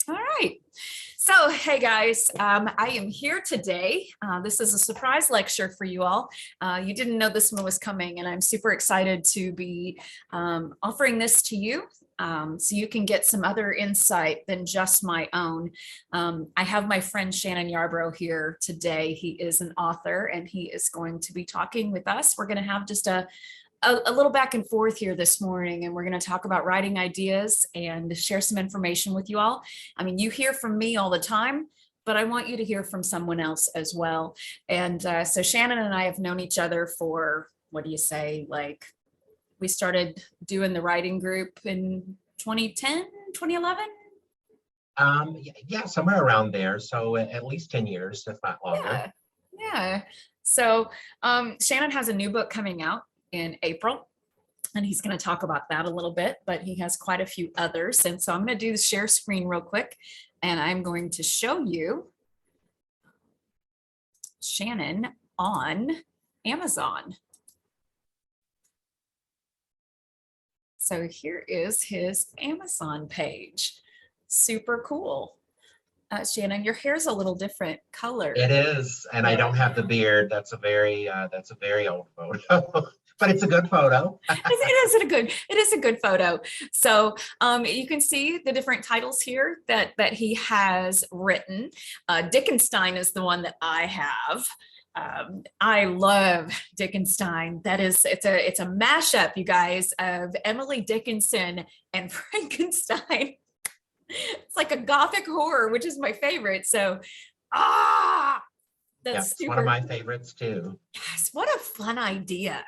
All right. So, hey guys, I am here today. This is a surprise lecture for you all. You didn't know this one was coming, and I'm super excited to be offering this to you so you can get some other insight than just my own. I have my friend Shannon Yarbrough here today. He is an author, and he is going to be talking with us. We're going to have just a little back and forth here this morning, and we're going to talk about writing ideas and share some information with you all. I mean, you hear from me all the time, but I want you to hear from someone else as well. And so Shannon and I have known each other for, what do you say, like we started doing the writing group in 2010, 2011? Yeah, somewhere around there. So at least 10 years, if not longer. Yeah. So Shannon has a new book coming out in April, and he's going to talk about that a little bit, but he has quite a few others. And so I'm going to do the share screen real quick, and I'm going to show you Shannon on Amazon. So here is his Amazon page. Super cool. Shannon, your hair's a little different color. It is, and I don't have the beard. That's a very old photo. But it's a good photo. It is a good photo. So you can see the different titles here that he has written. Dickenstein is the one that I have. I love Dickenstein. It's a mashup, you guys, of Emily Dickinson and Frankenstein. It's like a gothic horror, which is my favorite. So, that's one of my favorites too. Yes, what a fun idea.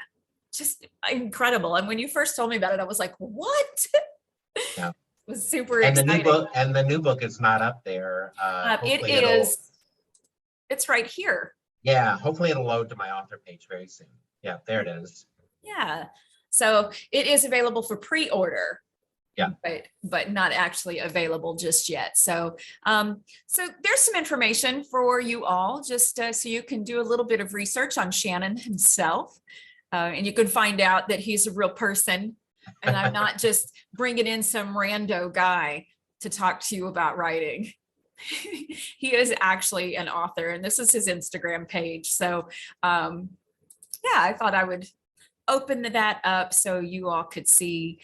Just incredible. And when you first told me about it, I was like, what? Yeah. It was super exciting. The new book is not up there. It is. It's right here. Yeah, hopefully it'll load to my author page very soon. Yeah, there it is. Yeah. So it is available for pre-order. Yeah, but not actually available just yet. So so there's some information for you all, just so you can do a little bit of research on Shannon himself, and you can find out that he's a real person, and I'm not just bringing in some rando guy to talk to you about writing. He is actually an author, and this is his Instagram page. So yeah, I thought I would open that up so you all could see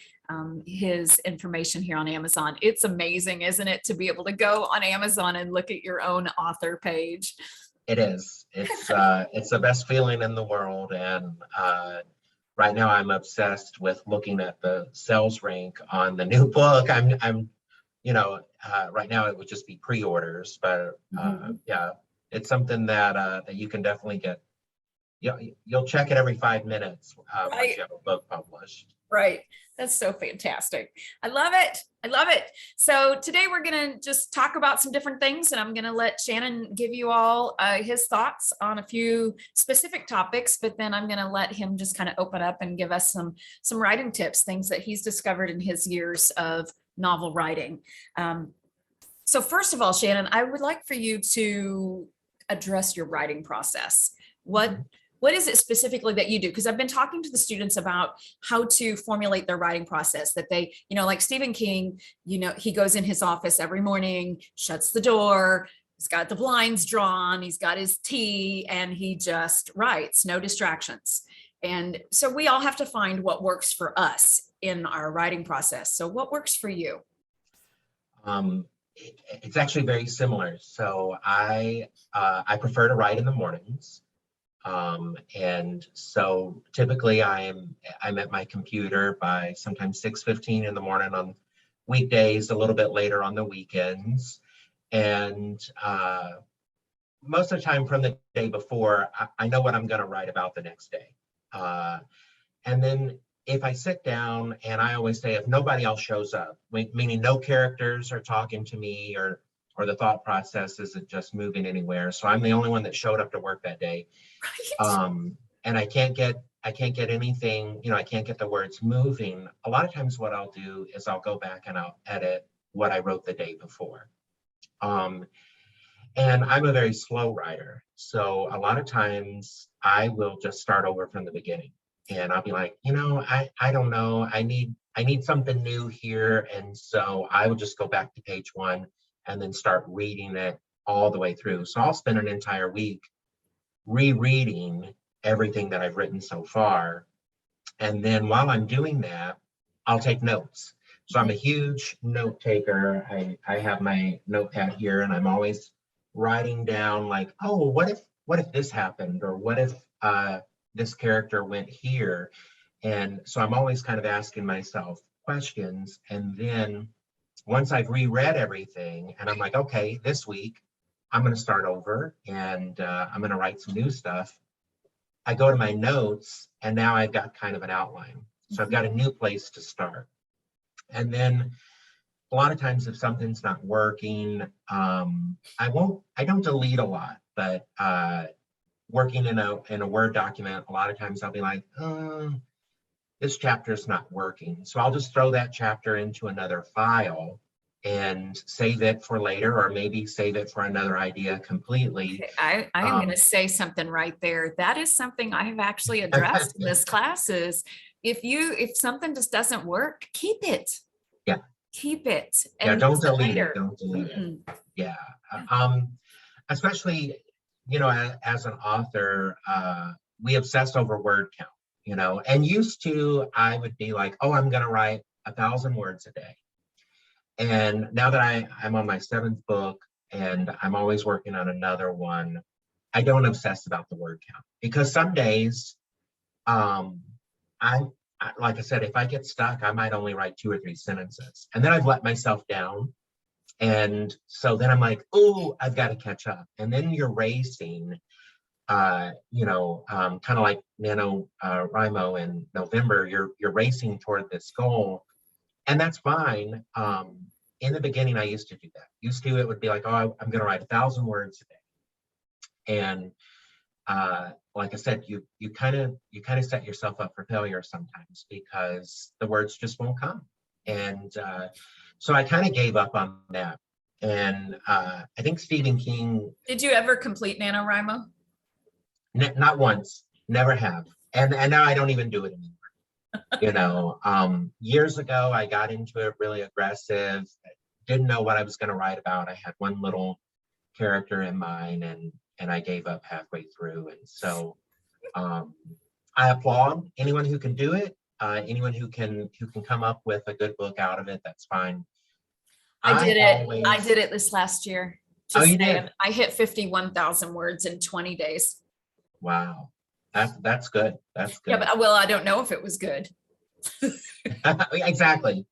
his information here on Amazon. It's amazing, isn't it, to be able to go on Amazon and look at your own author page? It is. It's the best feeling in the world, and right now I'm obsessed with looking at the sales rank on the new book. I'm right now it would just be pre-orders, but yeah, it's something that you can definitely get. You'll check it every 5 minutes once you have a book published. Right. That's so fantastic. I love it. I love it. So today we're going to just talk about some different things, and I'm going to let Shannon give you all his thoughts on a few specific topics, but then I'm going to let him just kind of open up and give us some writing tips, things that he's discovered in his years of novel writing. So first of all, Shannon, I would like for you to address your writing process. What is it specifically that you do? Because I've been talking to the students about how to formulate their writing process, that they, like Stephen King, he goes in his office every morning, shuts the door, he's got the blinds drawn, he's got his tea, and he just writes, no distractions. And so we all have to find what works for us in our writing process. So what works for you? It's actually very similar. So I prefer to write in the mornings. And so typically I'm at my computer by sometimes 6:15 in the morning on weekdays, a little bit later on the weekends. And most of the time from the day before, I know what I'm going to write about the next day. And then if I sit down, and I always say, if nobody else shows up, meaning no characters are talking to me, or the thought process isn't just moving anywhere. So I'm the only one that showed up to work that day. Right. And I can't get anything, I can't get the words moving. A lot of times what I'll do is I'll go back and I'll edit what I wrote the day before. And I'm a very slow writer. So a lot of times I will just start over from the beginning, and I'll be like, I don't know. I need something new here. And so I will just go back to page 1 and then start reading it all the way through. So I'll spend an entire week rereading everything that I've written so far. And then while I'm doing that, I'll take notes. So I'm a huge note taker. I have my notepad here, and I'm always writing down like, oh, what if this happened, or what if this character went here? And so I'm always kind of asking myself questions. And then once I've reread everything, and I'm like, okay, this week I'm going to start over, and I'm going to write some new stuff. I go to my notes, and now I've got kind of an outline. So I've got a new place to start. And then a lot of times if something's not working, I don't delete a lot, but working in a Word document, a lot of times I'll be like, this chapter's not working. So I'll just throw that chapter into another file and save it for later, or maybe save it for another idea completely. I am going to say something right there. That is something I have actually addressed in this class is if something just doesn't work, keep it. Yeah. Keep it. And don't delete it. Don't delete it. Yeah. Especially, as an author, we obsess over word count, and used to, I would be like, oh, I'm going to write 1,000 words a day. And now that I'm on my 7th book and I'm always working on another one, I don't obsess about the word count, because some days, like I said, if I get stuck, I might only write 2 or 3 sentences, and then I've let myself down. And so then I'm like, oh, I've got to catch up. And then you're racing, kind of like NaNoWriMo in November, you're racing toward this goal. And that's fine. In the beginning, I used to do that. It would be like, oh, I'm going to write 1,000 words a day. And like I said, you kind of set yourself up for failure sometimes, because the words just won't come. And so I kind of gave up on that. And I think Stephen King. Did you ever complete NaNoWriMo? Not once, never have. And now I don't even do it anymore. Years ago, I got into it really aggressive, didn't know what I was going to write about. I had one little character in mind, and I gave up halfway through. And so I applaud anyone who can do it, anyone who can come up with a good book out of it. That's fine. I did it this last year. You did? I hit 51,000 words in 20 days. Like that's good. That's good. Yeah, but I don't know if it was good. Exactly.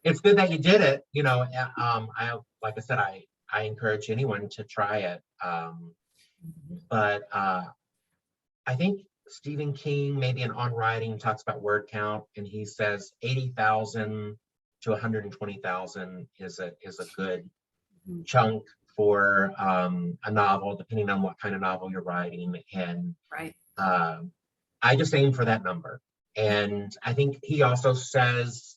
It's good that you did it. Like I said, I encourage anyone to try it. But I think Stephen King, maybe in On Writing, talks about word count, and he says 80,000 to 120,000 is a good chunk for a novel, depending on what kind of novel you're writing. And right. I just aim for that number. And I think he also says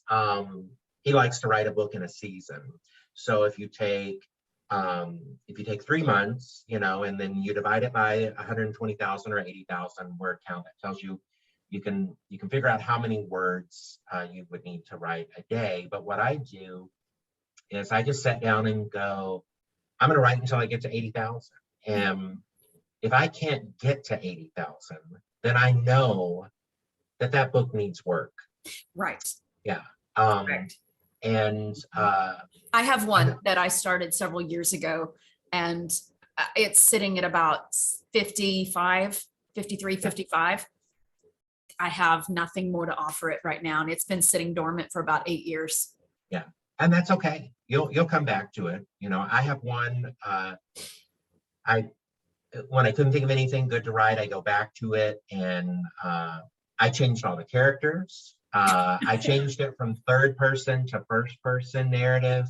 he likes to write a book in a season. So if you take 3 months, and then you divide it by 120,000 or 80,000 word count, that tells you can figure out how many words you would need to write a day. But what I do is I just sit down and go, I'm going to write until I get to 80,000. And if I can't get to 80,000, then I know that book needs work. Right. Yeah. Correct. And I have one that I started several years ago, and it's sitting at about 55. I have nothing more to offer it right now, and it's been sitting dormant for about 8 years. Yeah, and that's okay. You'll come back to it. I have one. When I couldn't think of anything good to write, I go back to it, and I changed all the characters. I changed it from third person to first person narrative,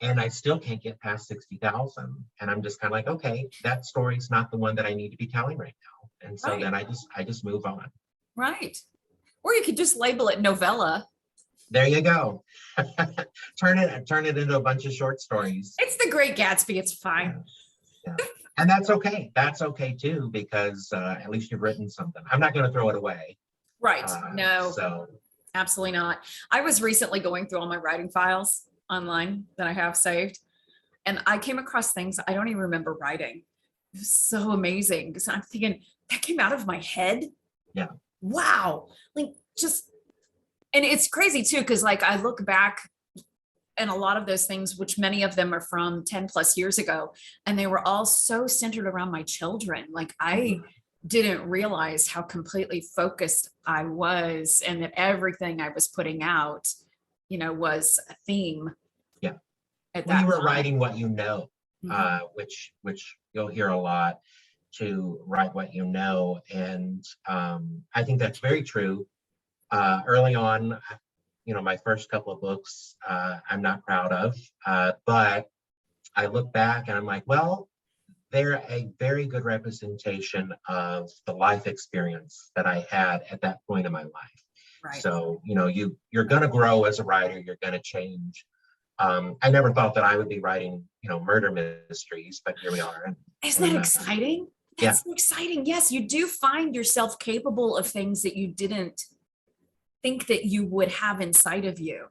and I still can't get past 60,000. And I'm just kind of like, okay, that story's not the one that I need to be telling right now. And so then I just move on. Right. Or you could just label it novella. There you go. Turn it into a bunch of short stories. It's The Great Gatsby. It's fine. Yeah. And that's okay. That's okay too, because at least you've written something. I'm not going to throw it away. Right. No. So absolutely not. I was recently going through all my writing files online that I have saved, And I came across things I don't even remember writing. It was so amazing because I'm thinking that came out of my head. Yeah. Wow. Like just, and it's crazy too, because like I look back and a lot of those things, which many of them are from 10 plus years ago, and they were all so centered around my children. Like I didn't realize how completely focused I was and that everything I was putting out, you know, was a theme. Yeah. At Well, that you were time. writing what you know, Mhm. which you'll hear a lot, to write what you know. And I think that's very true. Early on, you know, my first couple of books, I'm not proud of, but I look back and I'm like, well, they're a very good representation of the life experience that I had at that point in my life. Right. So, you know, you're going to grow as a writer, you're going to change. I never thought that I would be writing, you know, murder mysteries, but here we are. Isn't that exciting? Yeah. That's so exciting. Yes, you do find yourself capable of things that you didn't think that you would have inside of you.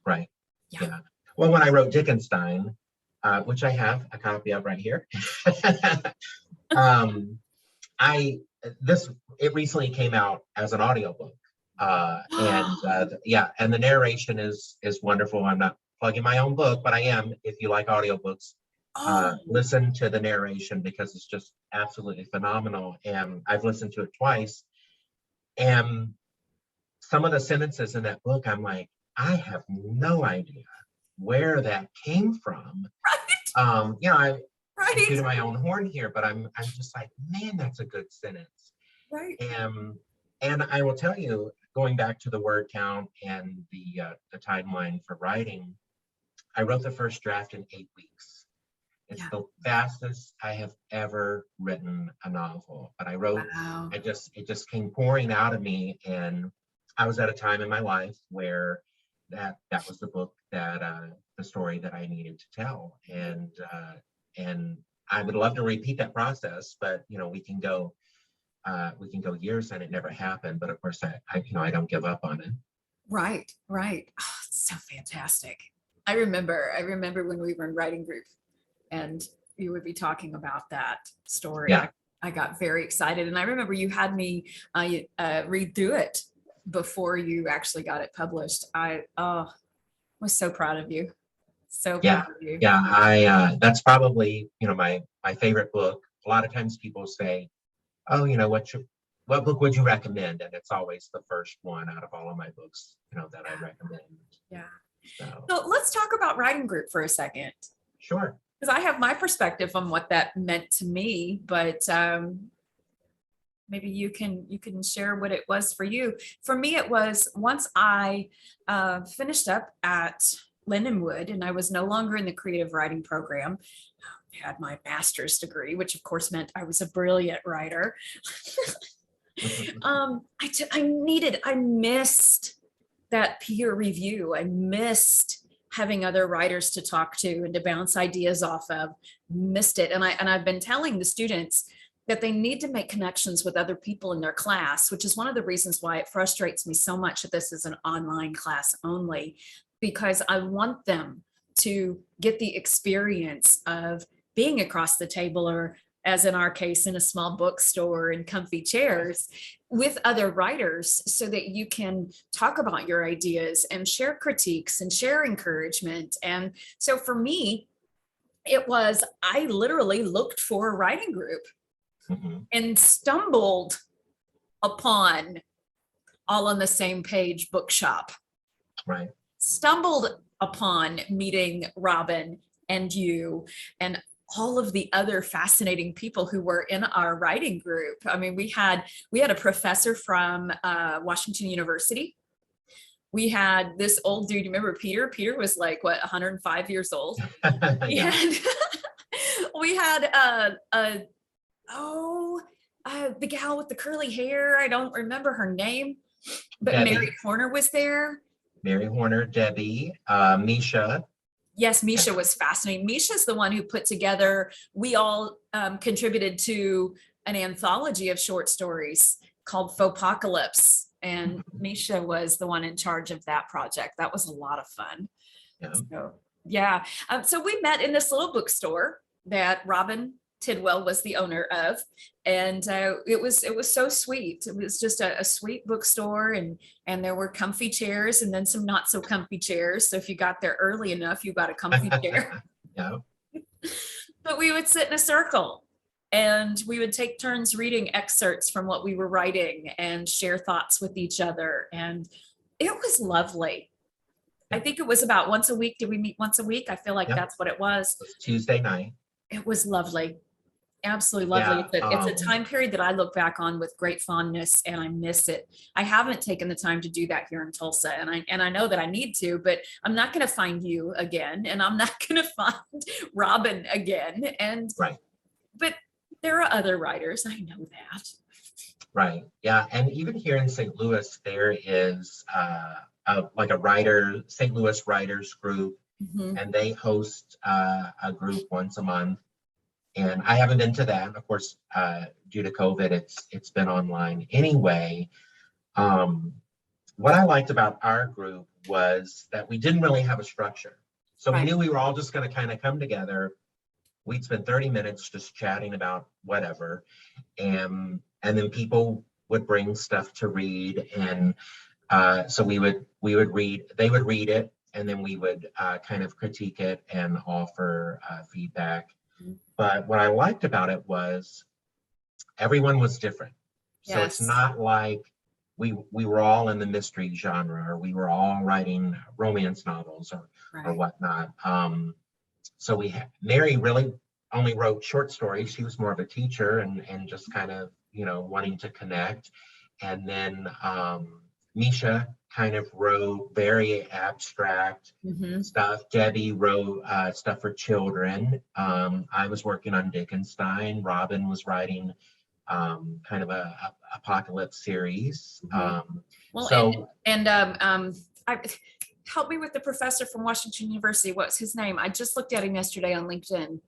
Right. Yeah. Yeah. Well, when I wrote Dickenstein, which I have a copy of right here, um, it recently came out as an audiobook. And the narration is wonderful. I'm not plugging my own book, but I am. If you like audiobooks, Oh, listen to the narration because it's just absolutely phenomenal. And I've listened to it twice. And some of the sentences in that book, I'm like, I have no idea where that came from. right. You know, I do to Right. my own horn here, but I'm just like, man, that's a good sentence. Right. And I will tell you, going back to the word count and the timeline for writing, I wrote the first draft in 8 weeks. It's Yeah. the fastest I have ever written a novel. But Wow. it just came pouring out of me, and I was at a time in my life where that was the book that the story that I needed to tell, and I would love to repeat that process, but you know we can go years and it never happened. But of course, I don't give up on it. Right. Right. Oh, it's so fantastic. I remember when we were in writing group and you would be talking about that story. Yeah. I got very excited. And I remember you had me read through it before you actually got it published. I was so proud of you. So Yeah, proud of you. yeah. I that's probably, you know, my favorite book. A lot of times people say, "Oh, you know, what book would you recommend?" And it's always the first one out of all of my books, you know, that I recommend. Yeah. So So let's talk about writing group for a second, sure. because I have my perspective on what that meant to me, but maybe you can share what it was for you. For me, it was once I finished up at Lindenwood and I was no longer in the creative writing program. I had my master's degree, which of course meant I was a brilliant writer. I missed that peer review. I missed having other writers to talk to and to bounce ideas off of. Missed it. And I've been telling the students that they need to make connections with other people in their class, which is one of the reasons why it frustrates me so much that this is an online class only, because I want them to get the experience of being across the table, or as in our case, in a small bookstore in comfy chairs with other writers, so that you can talk about your ideas and share critiques and share encouragement. And so for me, I literally looked for a writing group and stumbled upon All on the Same Page bookshop. Right. Stumbled upon meeting Robin and you and all of the other fascinating people who were in our writing group. I mean, we had a professor from Washington University. We had this old dude. You remember Peter? Peter was like, what, 105 years old? Yeah. We had the gal with the curly hair. I don't remember her name, but Debbie. Mary Horner was there. Mary Horner, Debbie, Misha. Yes, Misha was fascinating. Misha's the one who put together, we all contributed to an anthology of short stories called Fauxpocalypse. And Misha was the one in charge of that project. That was a lot of fun. Yeah. So Yeah. So we met in this little bookstore that Robin Tidwell was the owner of, and it was so sweet. It was just a sweet bookstore, and there were comfy chairs, and then some not so comfy chairs. So if you got there early enough, you got a comfy chair. Yeah. But we would sit in a circle, and we would take turns reading excerpts from what we were writing and share thoughts with each other, and it was lovely. I think it was about once a week. Did we meet once a week? I feel like Yep. that's what it was. It was Tuesday night. It was lovely. Absolutely lovely. Yeah, It's a time period that I look back on with great fondness, and I miss it. I haven't taken the time to do that here in Tulsa, and I know that I need to, but I'm not going to find you again, and I'm not going to find Robin again. And right. but there are other writers. I know that. Right. Yeah. And even here in St. Louis, there is like a St. Louis writers group, Mhm. and they host a group once a month. And I haven't been to that. Of course, due to COVID, it's been online anyway. What I liked about our group was that we didn't really have a structure. So we Right. knew we were all just going to kind of come together. We'd spend 30 minutes just chatting about whatever. And then people would bring stuff to read. And so we would read, they would read it, and then we would kind of critique it and offer feedback. But what I liked about it was everyone was different. So Yes. it's not like we were all in the mystery genre, or we were all writing romance novels or Right. whatnot. So Mary really only wrote short stories. She was more of a teacher and just kind of, wanting to connect. And then Misha kind of wrote very abstract Mhm. stuff. Debbie wrote stuff for children. I was working on Dickenstein. Robin was writing kind of a apocalypse series. Well, So help me with the professor from Washington University. What's his name? I just looked at him yesterday on LinkedIn.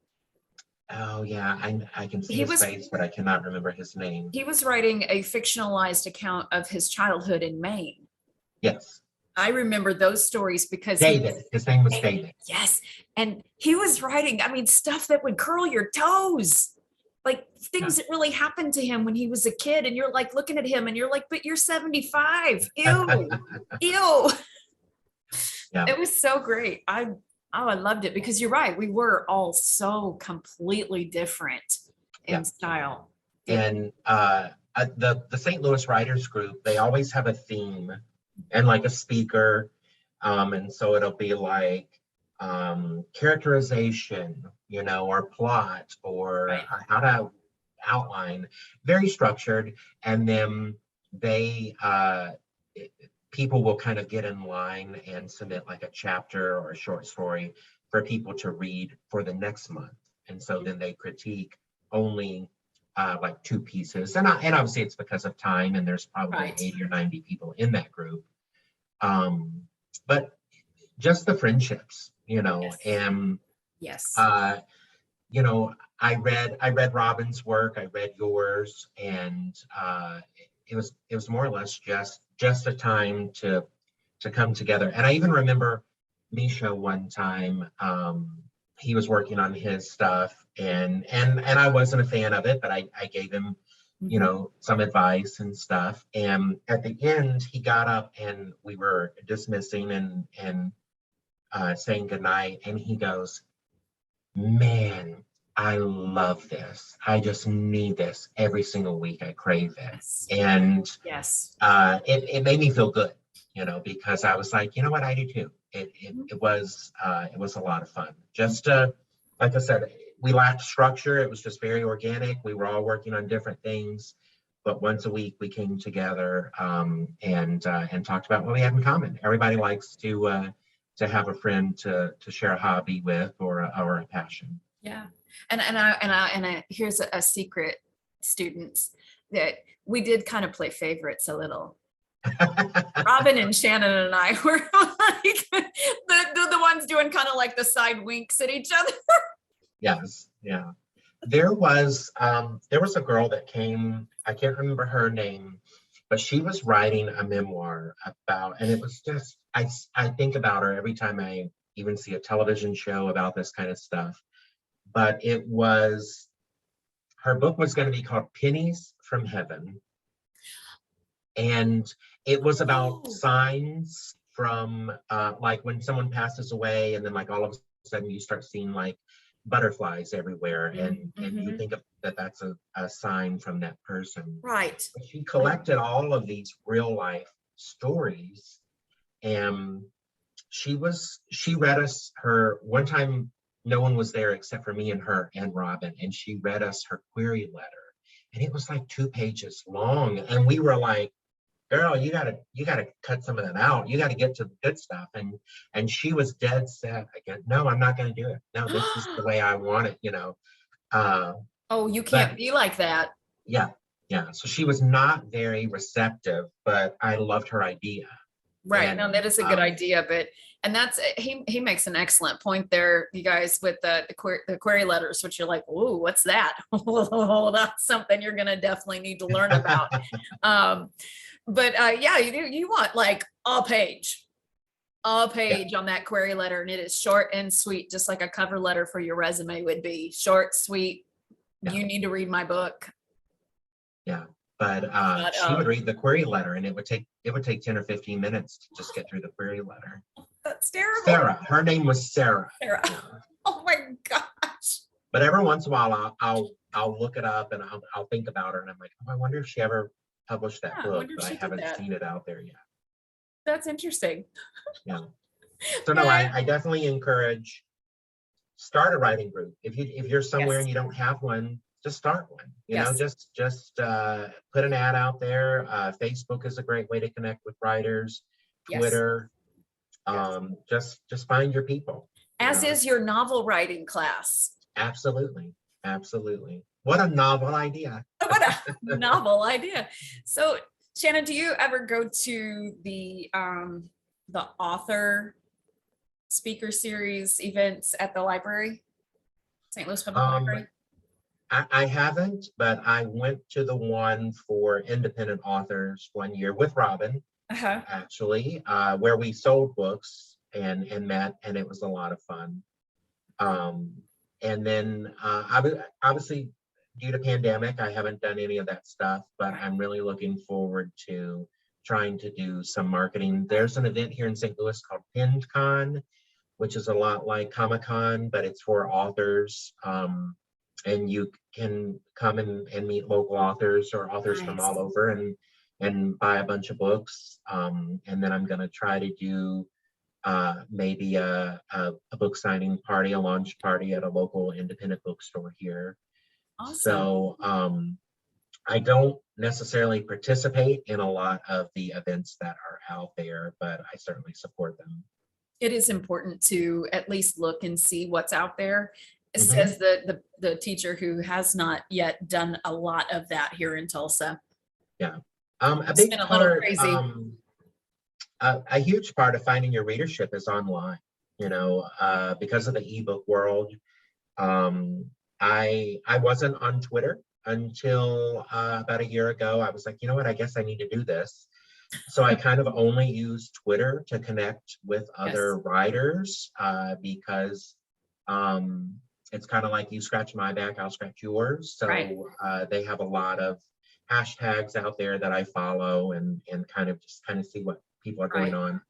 oh yeah, I can see He his was face, but I cannot remember his name. he was writing a fictionalized account of his childhood in Maine. Yes, I remember those stories because David. His name was David. yes, and he was writing, stuff that would curl your toes. Like things that really happened to him when he was a kid, and you're like looking at him and you're like, but you're 75. Ew. Ew. Yeah. It was so great. I loved it because you're right. We were all so completely different in style. And the St. Louis Writers Group, they always have a theme and like a speaker. And so it'll be like characterization, or plot, or Right. how to outline, very structured. And then people will kind of get in line and submit like a chapter or a short story for people to read for the next month. And so then they critique only like 2 pieces. And obviously it's because of time, and there's probably Right. 80 or 90 people in that group. But just the friendships, Yes. and Yes. I read Robin's work, I read yours, and it was more or less just a time to come together. And I even remember Misha one time, he was working on his stuff, and I wasn't a fan of it, but I gave him some advice and stuff. And at the end, he got up and we were dismissing and saying goodnight, and he goes, man, I love this. I just need this every single week. I crave it. Yes. And Yes. it made me feel good, because I was like, you know what, I do too. It was a lot of fun. Just like I said, we lacked structure. It was just very organic. We were all working on different things, but once a week we came together and talked about what we had in common. Everybody likes to have a friend to share a hobby with, or a passion. Yeah. And here's a secret, students, that we did kind of play favorites a little. Robin and Shannon and I were like the ones doing kind of like the side winks at each other. Yes, yeah. There was a girl that came, I can't remember her name, but she was writing a memoir about, and it was just, I think about her every time I even see a television show about this kind of stuff. But it was, her book was going to be called Pennies from Heaven. And it was about signs from like when someone passes away, and then like all of a sudden you start seeing like butterflies everywhere, and you think of that that's a sign from that person. Right. But she collected all of these real life stories, and she read us her one time. No one was there except for me and her and Robin, and she read us her query letter, and it was like 2 pages long, and we were like, girl, you gotta cut some of that out. You gotta get to the good stuff. And she was dead set again. No, I'm not gonna do it. No, this is the way I want it, you know. Oh, you can't be like that. Yeah. So she was not very receptive, but I loved her idea. Right. And, no, that is a good idea, and that's he makes an excellent point there, you guys, with the query letters, which you're like, oh, what's that? Well, that's something you're gonna definitely need to learn about. But yeah, you want like a page on that query letter, and it is short and sweet, just like a cover letter for your resume would be. Short, sweet. Yeah. You need to read my book. Yeah. But she would read the query letter, and it would take 10 or 15 minutes to just get through the query letter. That's terrible. Sarah, her name was Sarah. Sarah. Yeah. Oh my gosh. But every once in a while, I'll look it up, and I'll think about her, and I'm like, oh, I wonder if she ever published that book, but I haven't seen it out there yet. That's interesting. Yeah. So no, I definitely encourage, start a writing group. If you're somewhere and you don't have one, just start one. You know, just put an ad out there. Facebook is a great way to connect with writers. Twitter. Just find your people. As is your novel writing class. Absolutely. What a novel idea. What a novel idea. So Shannon, do you ever go to the author speaker series events at the library? St. Louis Public Library? I haven't, but I went to the one for independent authors one year with Robin, actually, where we sold books and met, and it was a lot of fun. And then obviously, due to pandemic, I haven't done any of that stuff, but I'm really looking forward to trying to do some marketing. There's an event here in St. Louis called PennCon, which is a lot like Comic-Con, but it's for authors. And you can come and meet local authors or authors from all over and buy a bunch of books. And then I'm gonna try to do maybe a book signing party, a launch party at a local independent bookstore here. Awesome. So I don't necessarily participate in a lot of the events that are out there, but I certainly support them. It is important to at least look and see what's out there. It says the teacher who has not yet done a lot of that here in Tulsa. Yeah. A big part, a huge part of finding your readership is online, you know, because of the ebook world. I wasn't on Twitter until about a year ago. I was like, you know what, I guess I need to do this. So I kind of only use Twitter to connect with other writers because it's kind of like you scratch my back, I'll scratch yours. So they have a lot of hashtags out there that I follow and kind of see what people are going on.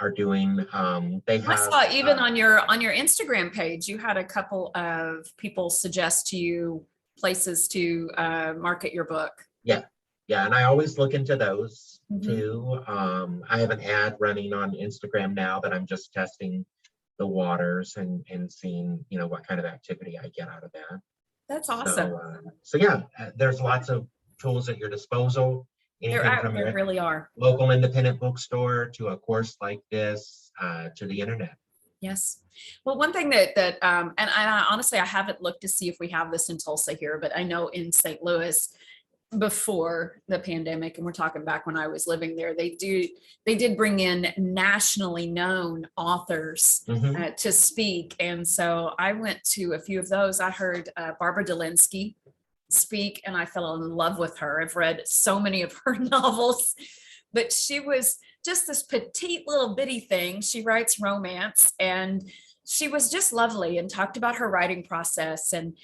Are doing. I saw even on your Instagram page, you had a couple of people suggest to you places to market your book. Yeah, and I always look into those too. I have an ad running on Instagram now that I'm just testing the waters and seeing, you know, what kind of activity I get out of that. That's awesome. So yeah, there's lots of tools at your disposal. Anything from your really are local independent bookstore to a course like this to the internet. Yes. Well, one thing that and I honestly, I haven't looked to see if we have this in Tulsa here, but I know in St. Louis before the pandemic, and we're talking back when I was living there, they did bring in nationally known authors to speak. And so I went to a few of those. I heard Barbara Delinsky speak, and I fell in love with her. I've read so many of her novels, but she was just this petite little bitty thing. She writes romance, and she was just lovely and talked about her writing process and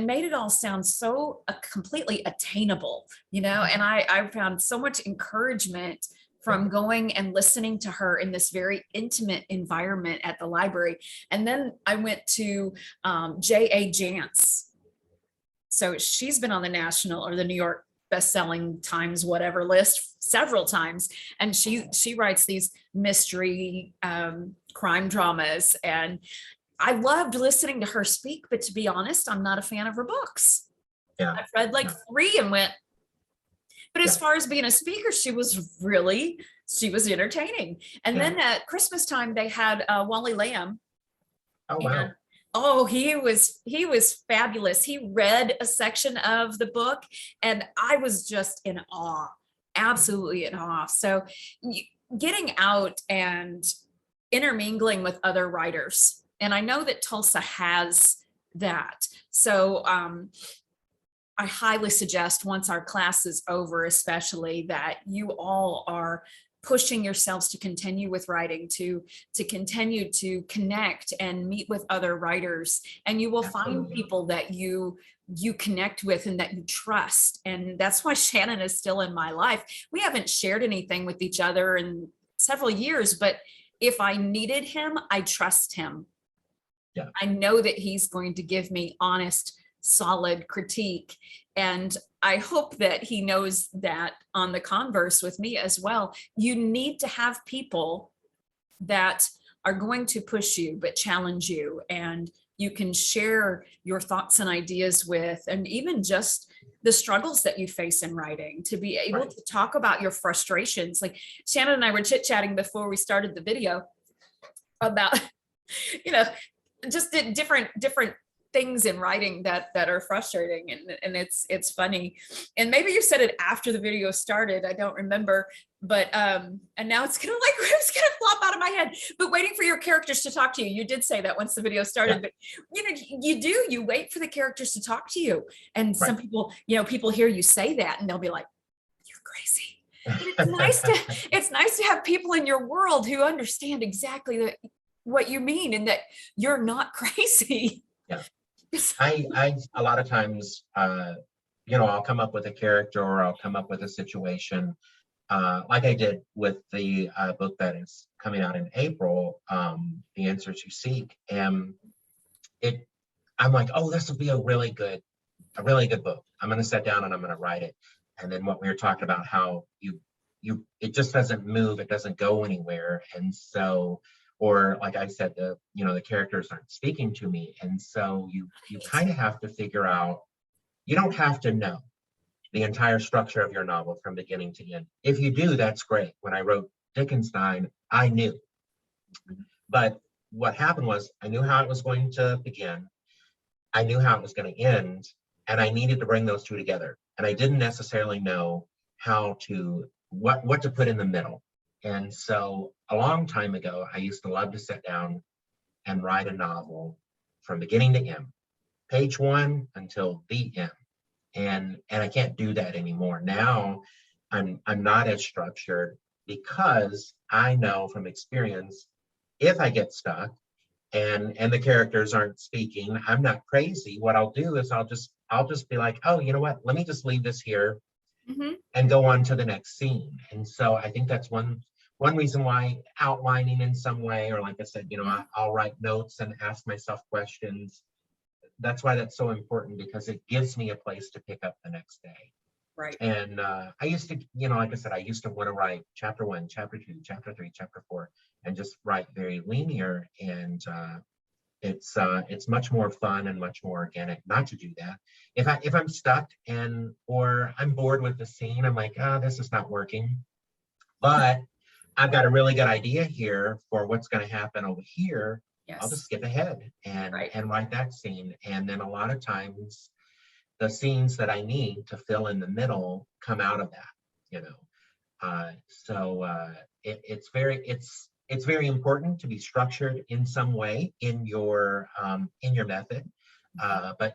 made it all sound so completely attainable, you know. And I found so much encouragement from going and listening to her in this very intimate environment at the library. And then I went to J.A. Jance. So she's been on the national or the New York best-selling Times whatever list several times, and she writes these mystery crime dramas, and I loved listening to her speak. But to be honest, I'm not a fan of her books. I've read like 3 and went, but as far as being a speaker, she was entertaining. And then at Christmas time they had Wally Lamb. Oh wow. Oh, he was fabulous. He read a section of the book and I was just in awe, absolutely in awe. So getting out and intermingling with other writers. And I know that Tulsa has that. So I highly suggest, once our class is over, especially, that you all are pushing yourselves to continue with writing, to continue to connect and meet with other writers, and you will find people that you connect with and that you trust. And that's why Shannon is still in my life. We haven't shared anything with each other in several years, but if I needed him, I trust him. I know that he's going to give me honest, solid critique. And I hope that he knows that on the converse with me as well. You need to have people that are going to push you, but challenge you, and you can share your thoughts and ideas with, and even just the struggles that you face in writing, to be able to talk about your frustrations. Like Shannon and I were chit-chatting before we started the video about, you know, just different things in writing that are frustrating, and it's funny. And maybe you said it after the video started, I don't remember, but and now it's gonna flop out of my head. But waiting for your characters to talk to you, you did say that once the video started. But you know, you wait for the characters to talk to you, and some people, you know, people hear you say that and they'll be like, you're crazy. It's nice to have people in your world who understand exactly what you mean, and that you're not crazy. I a lot of times, you know, I'll come up with a character or I'll come up with a situation, like I did with the book that is coming out in April, The Answers You Seek. And I'm like, oh, this will be a really good book. I'm going to sit down and I'm going to write it. And then what we were talking about, how it just doesn't move, it doesn't go anywhere. And so, or like I said, the characters aren't speaking to me. And so you kind of have to figure out, you don't have to know the entire structure of your novel from beginning to end. If you do, that's great. When I wrote Dickenstein, I knew. But what happened was, I knew how it was going to begin, I knew how it was going to end, and I needed to bring those two together. And I didn't necessarily know what to put in the middle. And so a long time ago, I used to love to sit down and write a novel from beginning to end, page 1 until the end. And I can't do that anymore. Now I'm not as structured, because I know from experience, if I get stuck and the characters aren't speaking, I'm not crazy. What I'll do is I'll just be like, oh, you know what? Let me just leave this here and go on to the next scene. And so I think that's one reason why outlining in some way, or like I said, you know, I'll write notes and ask myself questions. That's why that's so important, because it gives me a place to pick up the next day. Right. And I used to, you know, like I said, I used to want to write chapter 1, chapter 2, chapter 3, chapter 4, and just write very linear. And it's much more fun and much more organic not to do that. If I'm stuck or I'm bored with the scene, I'm like, this is not working. But I've got a really good idea here for what's going to happen over here. I'll just skip ahead and write that scene. And then a lot of times the scenes that I need to fill in the middle come out of that, you know. It's very important to be structured in some way in your method, but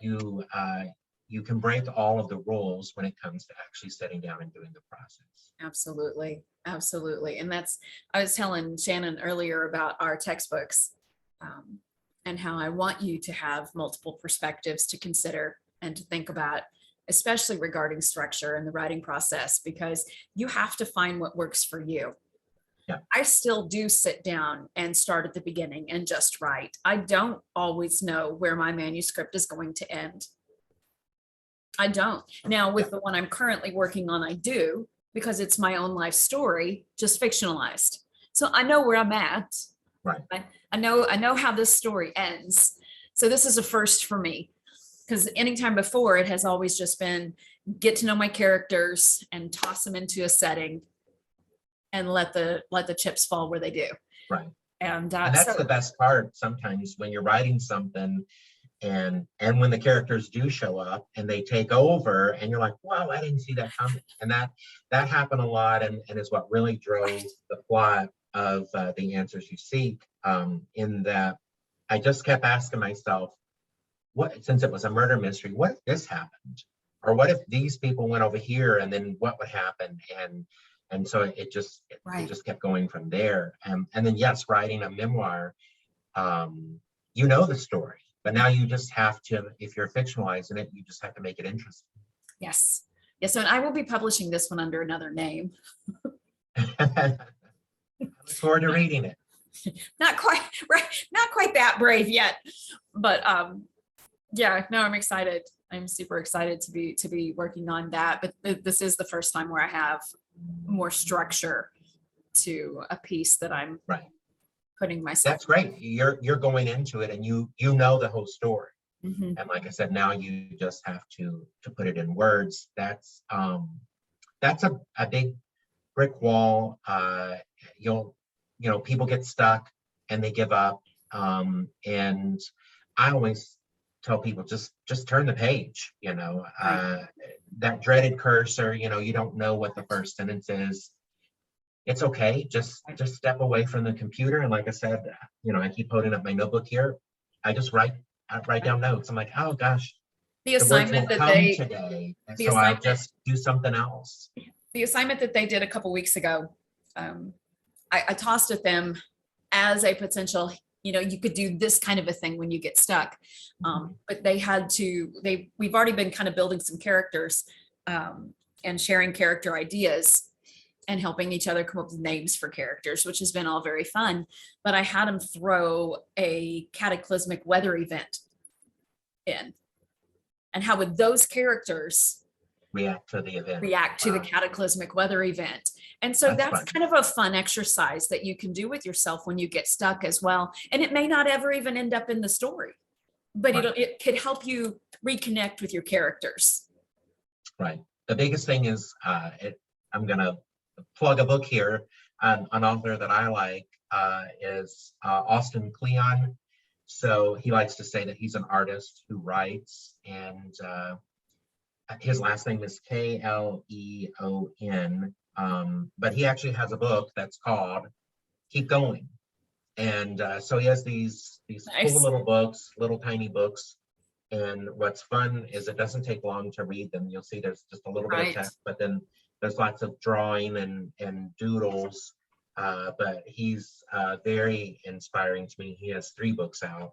you can break all of the rules when it comes to actually sitting down and doing the process. Absolutely. Absolutely. And I was telling Shannon earlier about our textbooks, and how I want you to have multiple perspectives to consider and to think about, especially regarding structure and the writing process, because you have to find what works for you. Yeah. I still do sit down and start at the beginning and just write. I don't always know where my manuscript is going to end. I don't. Now, with the one I'm currently working on, I do, because it's my own life story, just fictionalized. So I know where I'm at. Right. I know how this story ends. So this is a first for me, because anytime before, it has always just been get to know my characters and toss them into a setting and let the chips fall where they do. Right. And that's the best part sometimes when you're writing something, and when the characters do show up and they take over and you're like, wow, I didn't see that coming. And that happened a lot, and is what really drove the plot of The Answers You Seek, in that I just kept asking myself, what, since it was a murder mystery, what if this happened? Or what if these people went over here, and then what would happen? And so it just kept going from there. And then, yes, writing a memoir, you know the story, but now you just have to, if you're fictionalizing it, you just have to make it interesting. Yes. Yes. And I will be publishing this one under another name. I look forward to reading it. Not quite right. Not quite that brave yet, but yeah, no, I'm excited. I'm super excited to be working on that. But this is the first time where I have more structure to a piece that I'm putting myself. That's great. You're going into it, and you know the whole story. Mm-hmm. And like I said, now you just have to put it in words. That's a big brick wall. People get stuck and they give up. And I always tell people, just turn the page. That dreaded cursor. You don't know what the first sentence is. It's okay. Just step away from the computer. And like I said, I keep holding up my notebook here. I just write down notes. I'm like, oh gosh, the assignment that they today, and so I'll just do something else. The assignment that they did a couple weeks ago, I tossed at them as a potential, you could do this kind of a thing when you get stuck. But we've already been kind of building some characters, and sharing character ideas and helping each other come up with names for characters, which has been all very fun. But I had them throw a cataclysmic weather event in. And how would those characters react to the event? The cataclysmic weather event. And so that's kind of a fun exercise that you can do with yourself when you get stuck as well. And it may not ever even end up in the story, but it could help you reconnect with your characters. Right. The biggest thing is, I'm going to plug a book here. An author that I like is Austin Kleon. So he likes to say that he's an artist who writes, and his last name is Kleon. But he actually has a book that's called Keep Going. And so he has these cool little books, little tiny books. And what's fun is it doesn't take long to read them. You'll see there's just a little bit of text, but then there's lots of drawing and doodles. But he's very inspiring to me. He has 3 books out.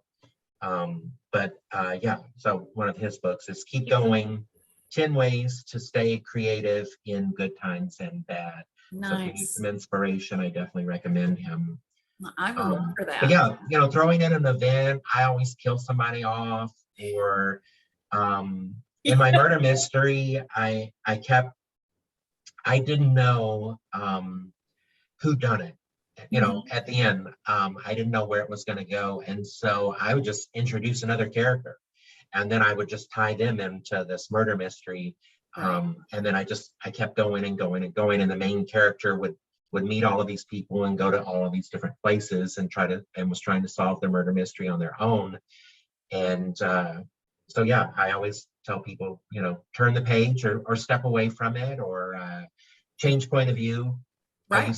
So one of his books is Keep Going, 10 Ways to Stay Creative in Good Times and Bad. Nice. So if you need some inspiration, I definitely recommend him. I will look for that. But yeah, throwing in an event, I always kill somebody off, or in my murder mystery, I didn't know who done it. At the end, I didn't know where it was going to go. And so I would just introduce another character, and then I would just tie them into this murder mystery. And then I kept going and going and going. And the main character would meet all of these people and go to all of these different places and was trying to solve the murder mystery on their own. And so, yeah, I always tell people, turn the page or step away from it, or change point of view. Right.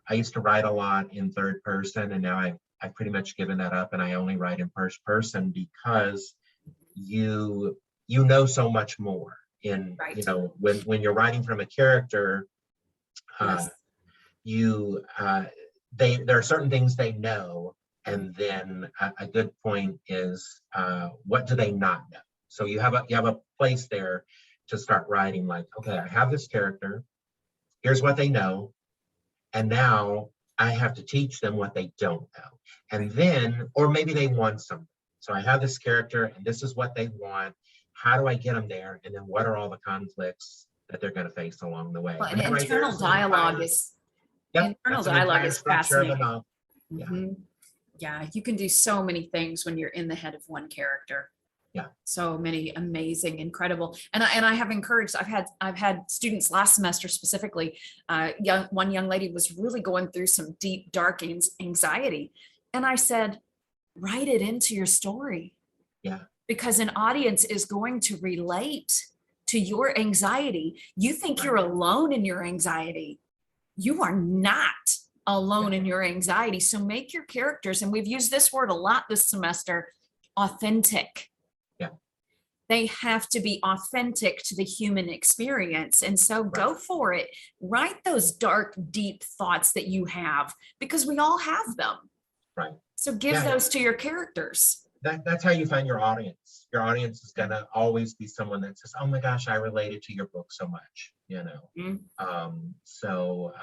I used to write a lot in third person, and now I've pretty much given that up, and I only write in first person, because you you know so much more in, Right. you know, when you're writing from a character, Yes. you there are certain things they know, and then a good point is what do they not know? So you have a place there to start writing, like, okay, I have this character, here's what they know, and now I have to teach them what they don't know. And then, or maybe they want something. So I have this character and this is what they want. How do I get them there? And then what are all the conflicts that they're going to face along the way? Well, And and that right there internal is an dialogue entire, is yep, internal that's an dialogue entire is structure of a fascinating. novel. Yeah. Mhm. Yeah, you can do so many things when you're in the head of one character. Yeah. So many amazing, incredible. And I have encouraged, I've had students last semester specifically, one young lady was really going through some deep, dark anxiety. And I said, write it into your story. Yeah. Because an audience is going to relate to your anxiety. You think you're alone in your anxiety. You are not alone in your anxiety. So make your characters, and we've used this word a lot this semester, authentic. Yeah. They have to be authentic to the human experience. And so go for it. Write those dark, deep thoughts that you have, because we all have them. Right. So give those to your characters. That's how you find your audience. Your audience is going to always be someone that says, oh my gosh, I related to your book so much, you know. So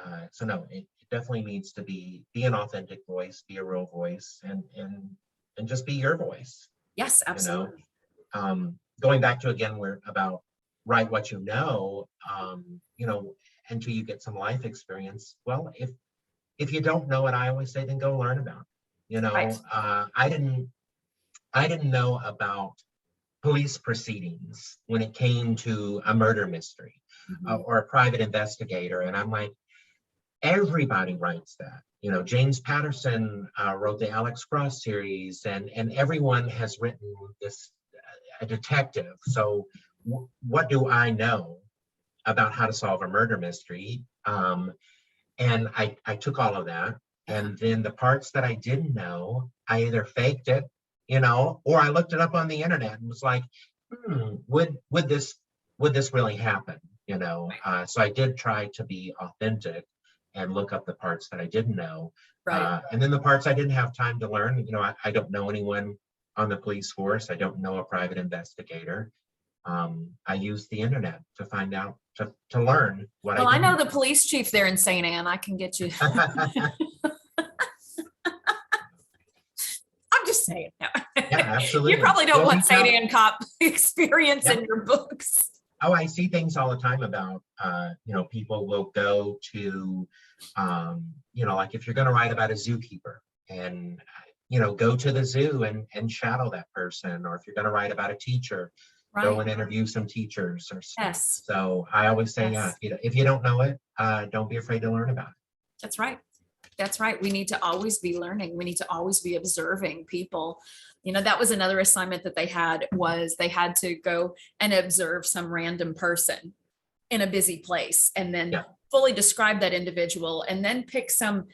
no, it definitely needs to be an authentic voice, be a real voice, and just be your voice. Yes, absolutely. You know? Going back to, again, where about write what you know, until you get some life experience. Well, if you don't know it, I always say, then go learn about it. You know, I didn't know about police proceedings when it came to a murder mystery or a private investigator. And I'm like, everybody writes that. You know, James Patterson wrote the Alex Cross series, and everyone has written this, a detective. So what do I know about how to solve a murder mystery? And I took all of that. And then the parts that I didn't know, I either faked it, you know, or I looked it up on the internet and was like, would this really happen? You know, so I did try to be authentic and look up the parts that I didn't know. And then the parts I didn't have time to learn, you know, I don't know anyone on the police force. I don't know a private investigator. I used the internet to find out, to learn what I know the police chief there in St. Anne. I can get you. I'm just saying. Yeah, absolutely. You probably don't want St. Anne cop experience in your books. Oh, I see things all the time about, people will go to, like if you're going to write about a zookeeper and, go to the zoo and shadow that person, or if you're going to write about a teacher, go and interview some teachers or stuff. Yes. So I always say, if you don't know it, don't be afraid to learn about it. That's right. That's right. We need to always be learning. We need to always be observing people. You know, that was another assignment that they had, was they had to go and observe some random person in a busy place, and then fully describe that individual, and then pick some,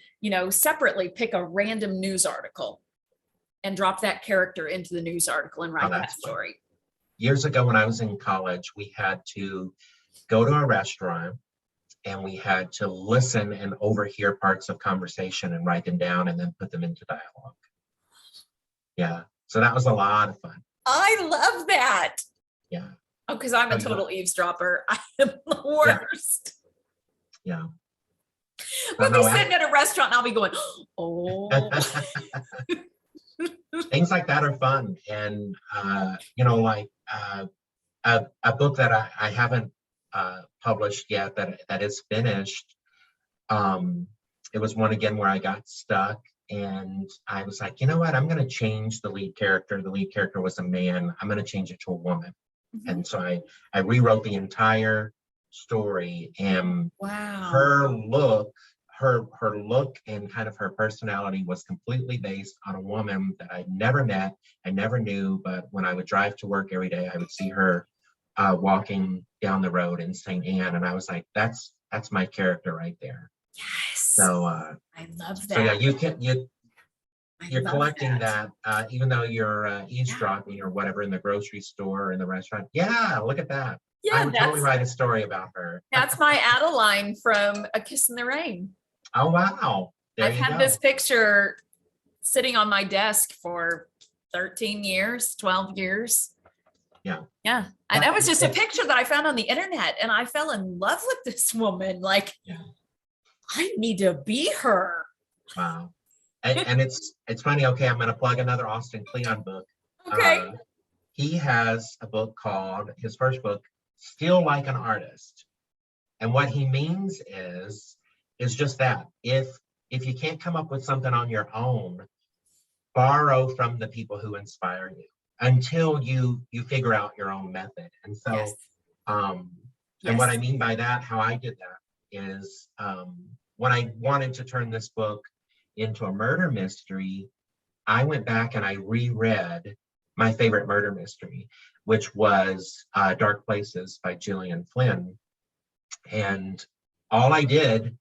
separately pick a random news article and drop that character into the news article and write that story. Years ago when I was in college, we had to go to a restaurant and we had to listen and overhear parts of conversation and write them down and then put them into dialogue. Yeah. So that was a lot of fun. I love that. Yeah. Oh, because I'm a total eavesdropper. I am the worst. Yeah. We'll be sitting at a restaurant and I'll be going, oh. Things like that are fun. And, a book that I haven't published yet that is finished. It was one, again, where I got stuck and I was like, you know what, I'm going to change the lead character. The lead character was a man. I'm going to change it to a woman. And so I rewrote the entire story, and her look and kind of her personality was completely based on a woman that I'd never met, I never knew, but when I would drive to work every day, I would see her walking down the road in St. Anne, and I was like, that's my character right there. Yes. So I love that. So yeah, you're love collecting that. that, even though you're eavesdropping or whatever in the grocery store or in the restaurant. Yeah, look at that. I Yeah, would totally write a story about her. that's my Adeline from A Kiss in the Rain. Oh, wow. There I've you had go. this picture sitting on my desk for 13 years, 12 years. Yeah. Yeah. And that was just a picture that I found on the internet, and I fell in love with this woman. Like, Yeah. I need to be her. Wow. And it's funny. Okay, I'm going to plug another Austin Kleon book. Okay. He has a book called, his first book, Still Like an Artist. And what he means is just that if you can't come up with something on your own, borrow from the people who inspire you until you figure out your own method. And so Yes. and what I mean by that, how I did that is when I wanted to turn this book into a murder mystery, I went back and I reread my favorite murder mystery, which was Dark Places by Gillian Flynn. And all I did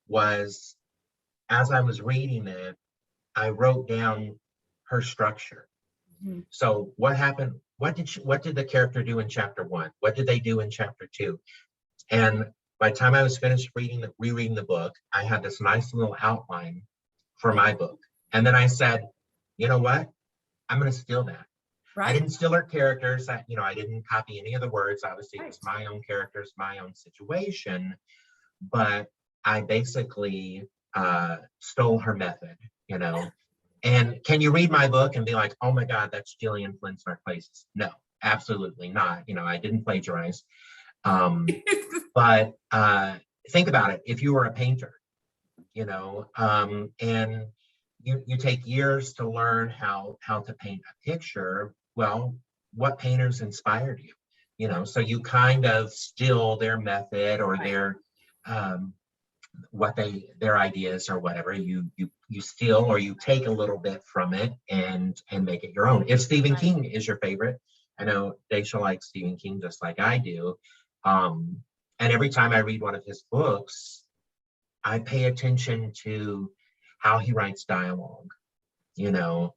was, as I was reading it, I wrote down her structure. Mm-hmm. So what happened? What did the character do in chapter 1? What did they do in chapter 2? And by the time I was finished rereading the book, I had this nice little outline for my book. And then I said, you know what? I'm going to steal that. Right. I didn't steal her characters. I didn't copy any of the words. Obviously, It was my own characters, my own situation. But I basically stole her method, And can you read my book and be like, oh my God, that's Gillian Flynn's Dark Places? No, absolutely not. I didn't plagiarize. But think about it. If you were a painter, and you take years to learn how to paint a picture, well, what painters inspired you? So you kind of steal their method or their their ideas or whatever. You steal or you take a little bit from it and make it your own. If Stephen King is your favorite, I know Dacia likes Stephen King just like I do. And every time I read one of his books, I pay attention to how he writes dialogue,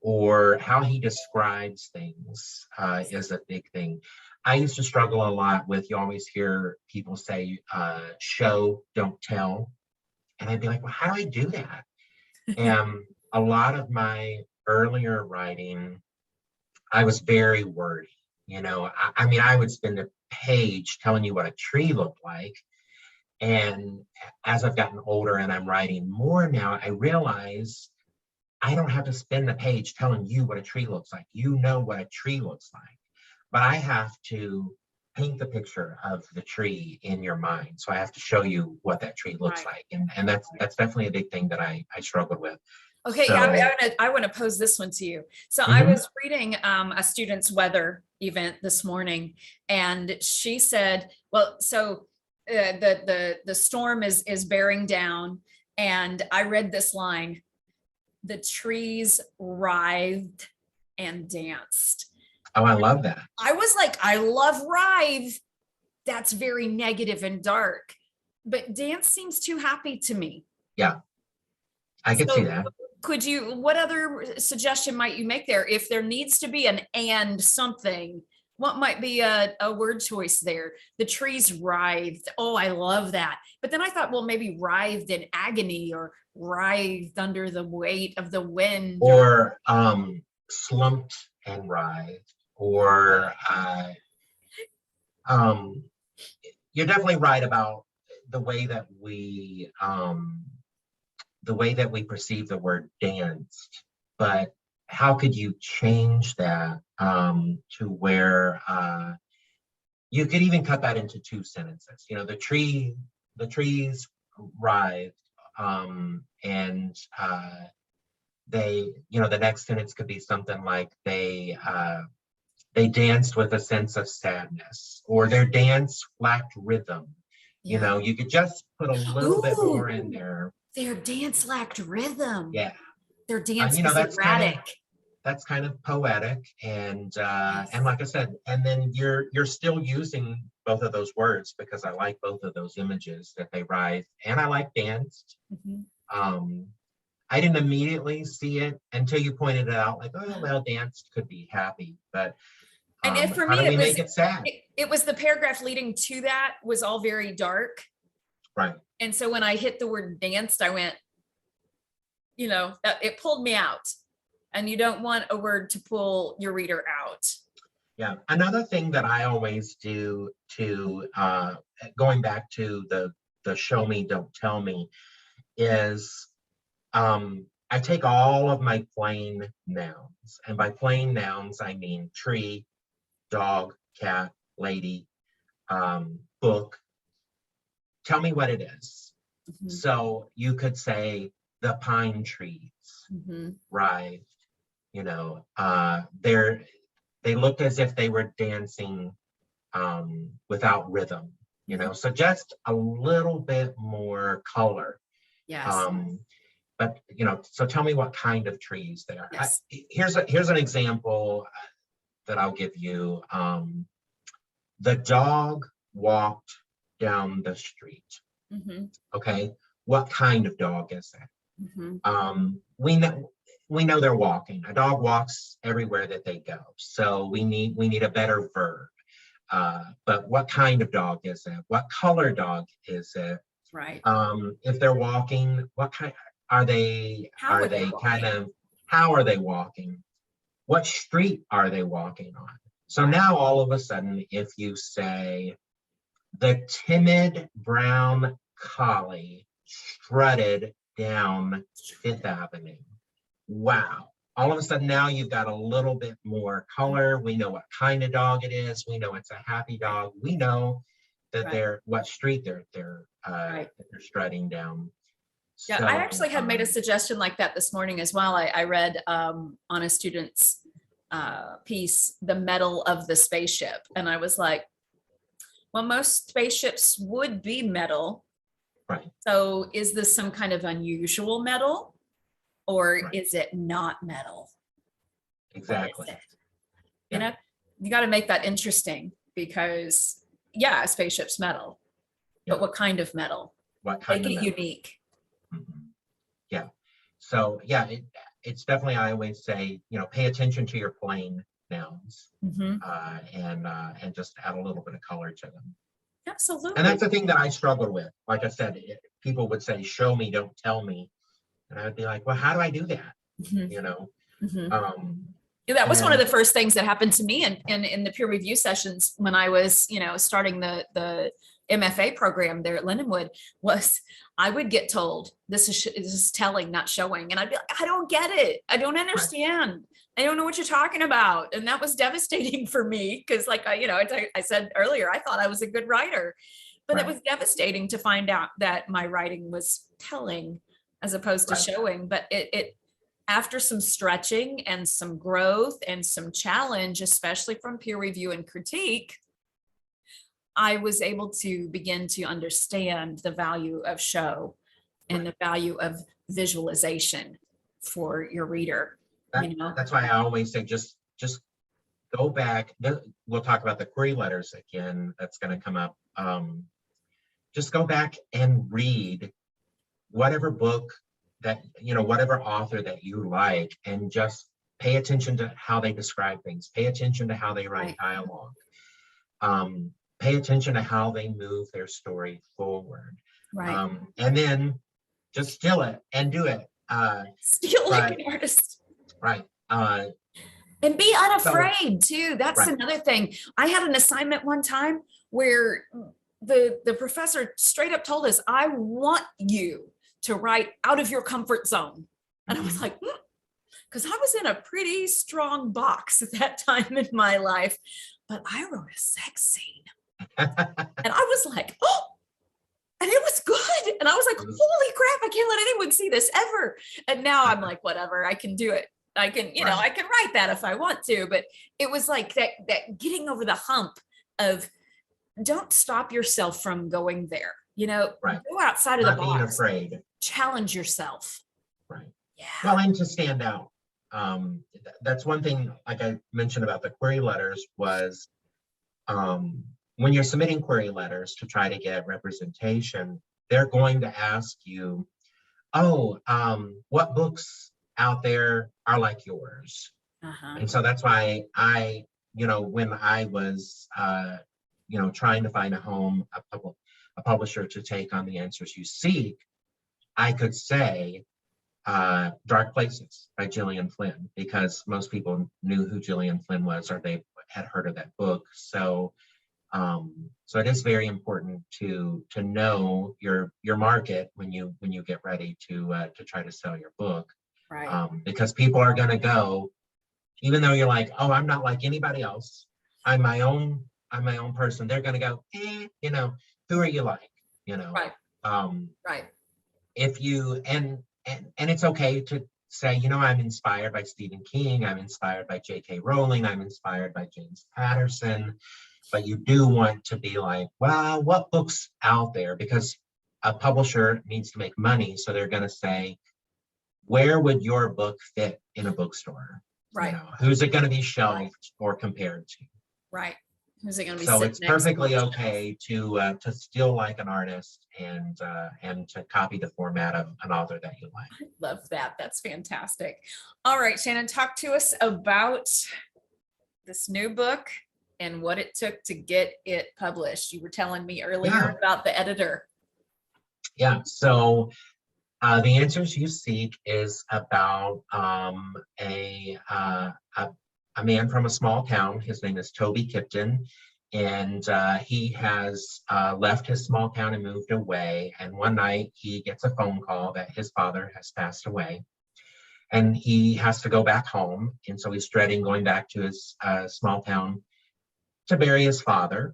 or how he describes things is a big thing. I used to struggle a lot with, you always hear people say, show, don't tell. And I'd be like, well, how do I do that? And a lot of my earlier writing, I was very wordy. I would spend a page telling you what a tree looked like. And as I've gotten older and I'm writing more now, I realize I don't have to spend a page telling you what a tree looks like. You know what a tree looks like. But I have to paint the picture of the tree in your mind. So I have to show you what that tree looks like. And that's definitely a big thing that I struggled with. Okay, so, I want to pose this one to you. So I was reading a student's weather event this morning, and she said, well, so the storm is bearing down, and I read this line: the trees writhed and danced. Oh, I love that. I was like, I love writhe. That's very negative and dark, but dance seems too happy to me. Yeah, I could see that. What other suggestion might you make there? If there needs to be an and something, what might be a word choice there? The trees writhed. Oh, I love that. But then I thought, well, maybe writhed in agony or writhed under the weight of the wind. Or slumped and writhed. Or you're definitely right about the way that we perceive the word danced, but how could you change that to where you could even cut that into 2 sentences? The trees writhed, and they, the next sentence could be something like they danced with a sense of sadness, or their dance lacked rhythm. Yeah. You could just put a little bit more in there. Their dance lacked rhythm. Yeah. Their dance was erratic. That's kind of poetic, and like I said, and then you're still using both of those words because I like both of those images, that they writhe and I like danced. I didn't immediately see it until you pointed it out, like, oh, well, dance could be happy, but And for how me, do we make it sad? It was the paragraph leading to that was all very dark. Right. And so when I hit the word danced, I went, it pulled me out. And you don't want a word to pull your reader out. Yeah. Another thing that I always do to going back to the show me, don't tell me, is I take all of my plain nouns, and by plain nouns I mean tree, dog, cat, lady, book. Tell me what it is. Mm-hmm. So you could say the pine trees, mm-hmm. right? They looked as if they were dancing without rhythm, so just a little bit more color. Yes. But so tell me what kind of trees there. Yes. Here's an example that I'll give you. The dog walked down the street. Mm-hmm. Okay, what kind of dog is that? Mm-hmm. We know they're walking. A dog walks everywhere that they go. So we need a better verb. But what kind of dog is it? What color dog is it? Right. If they're walking, what kind are they? How are they walking? What street are they walking on? So now all of a sudden, if you say the timid brown collie strutted down Fifth Avenue. Wow. All of a sudden now you've got a little bit more color. We know what kind of dog it is. We know it's a happy dog. We know that they're what street they're strutting down. Yeah, so, I actually had made a suggestion like that this morning as well. I read on a student's piece, The Metal of the Spaceship. And I was like, well, most spaceships would be metal. Right. So is this some kind of unusual metal, or is it not metal? Exactly. Yeah. You got to make that interesting because a spaceship's metal, but what kind of metal? What kind Make of it metal? Unique. Mm-hmm. Yeah. So it's definitely, I always say, pay attention to your plain nouns, mm-hmm. And just add a little bit of color to them. Absolutely. And that's the thing that I struggled with. Like I said, people would say, show me, don't tell me. And I would be like, well, how do I do that? Mm-hmm. Mm-hmm. That was one of the first things that happened to me in the peer review sessions when I was, starting the MFA program there at Lindenwood. Was I would get told this is telling, not showing, and I'd be like, I don't get it. I don't understand. Right. I don't know what you're talking about, and that was devastating for me because, like I said earlier, I thought I was a good writer, but it was devastating to find out that my writing was telling as opposed to showing. But it after some stretching and some growth and some challenge, especially from peer review and critique, I was able to begin to understand the value of show and the value of visualization for your reader. That's why I always say, just go back. We'll talk about the query letters again. That's going to come up. Just go back and read whatever book that, whatever author that you like, and just pay attention to how they describe things. Pay attention to how they write dialogue. Pay attention to how they move their story forward. Right. And then just steal it and do it. Steal like an artist. Right. And be unafraid too. That's another thing. I had an assignment one time where the professor straight up told us, I want you to write out of your comfort zone. And I was like, because I was in a pretty strong box at that time in my life, but I wrote a sex scene. And I was like, oh, and it was good. And I was like, holy crap, I can't let anyone see this ever. And now I'm like, whatever, I can do it. I can, I can write that if I want to, but it was like that getting over the hump of don't stop yourself from going there, go outside of the box. Not being afraid. Challenge yourself. Right. Yeah. Well, and to stand out. That's one thing, like I mentioned about the query letters, was when you're submitting query letters to try to get representation, they're going to ask you, oh, what books out there are like yours? Uh-huh. And so that's why when I was, trying to find a home, a publisher to take on The Answers You Seek, I could say Dark Places by Gillian Flynn, because most people knew who Gillian Flynn was, or they had heard of that book. So so it is very important to know your market when you get ready to try to sell your book, Right. because people are going to go, even though you're like, oh, I'm not like anybody else. I'm my own person. They're going to go, who are you like? You know, Right. um, Right. if you and it's okay to say, I'm inspired by Stephen King. I'm inspired by J.K. Rowling. I'm inspired by James Patterson. But you do want to be like, wow, what books out there? Because a publisher needs to make money. So they're going to say, where would your book fit in a bookstore? Right. Who's it going to be shelved or compared to? Right. Who's it going to be So sitting it's next perfectly to? okay to still like an artist and to copy the format of an author that you like. I love that. That's fantastic. All right, Shannon, talk to us about this new book and what it took to get it published. You were telling me earlier about the editor. Yeah. So The Answers You Seek is about a man from a small town. His name is Toby Kipton, and he has left his small town and moved away. And one night he gets a phone call that his father has passed away, and he has to go back home. And so he's dreading going back to his small town to bury his father.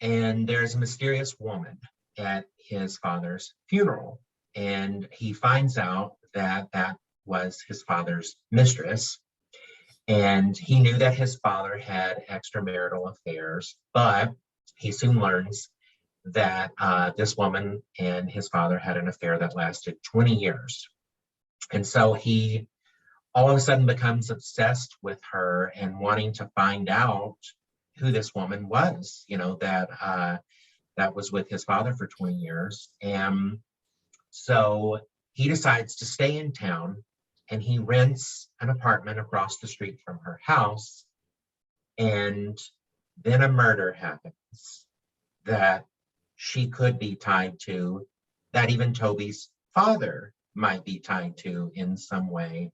And there's a mysterious woman at his father's funeral. And he finds out that that was his father's mistress. And he knew that his father had extramarital affairs, but he soon learns that this woman and his father had an affair that lasted 20 years. And so he all of a sudden becomes obsessed with her and wanting to find out who this woman was, that was with his father for 20 years. And so he decides to stay in town, and he rents an apartment across the street from her house. And then a murder happens that she could be tied to, that even Toby's father might be tied to in some way.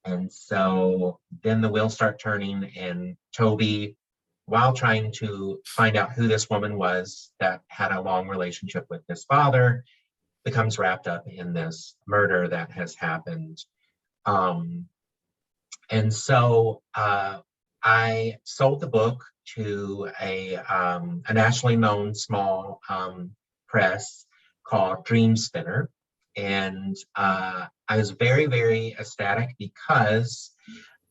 And so then the wheels start turning, and Toby, while trying to find out who this woman was that had a long relationship with his father, becomes wrapped up in this murder that has happened. And so I sold the book to a nationally known small press called Dream Spinner. And I was very, very ecstatic because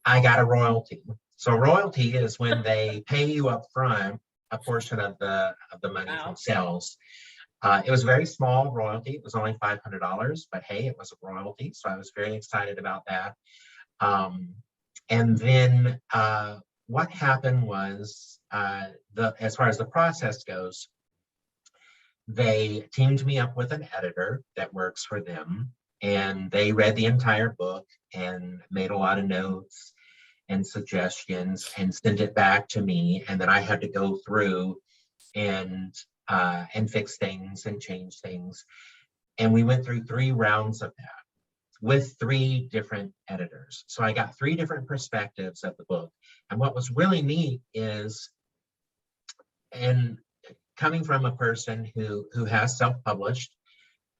I got a royalty. So royalty is when they pay you up front a portion of the money from sales. It was a very small royalty. It was only $500, but hey, it was a royalty. So I was very excited about that. And then what happened was, as far as the process goes, they teamed me up with an editor that works for them, and they read the entire book and made a lot of notes and suggestions and sent it back to me. And then I had to go through and fix things and change things. And we went through 3 rounds of that with 3 different editors. So I got 3 different perspectives of the book. And what was really neat is, and coming from a person who has self-published,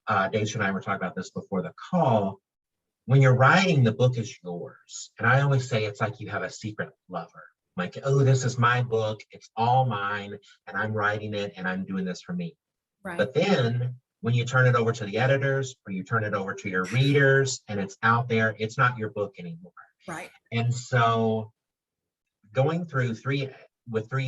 Dacia and I were talking about this before the call, when you're writing, the book is yours. And I always say it's like you have a secret lover. Like, oh, this is my book, it's all mine, and I'm writing it, and I'm doing this for me. Right. But then when you turn it over to the editors, or you turn it over to your readers, and it's out there, it's not your book anymore. Right. And so going through 3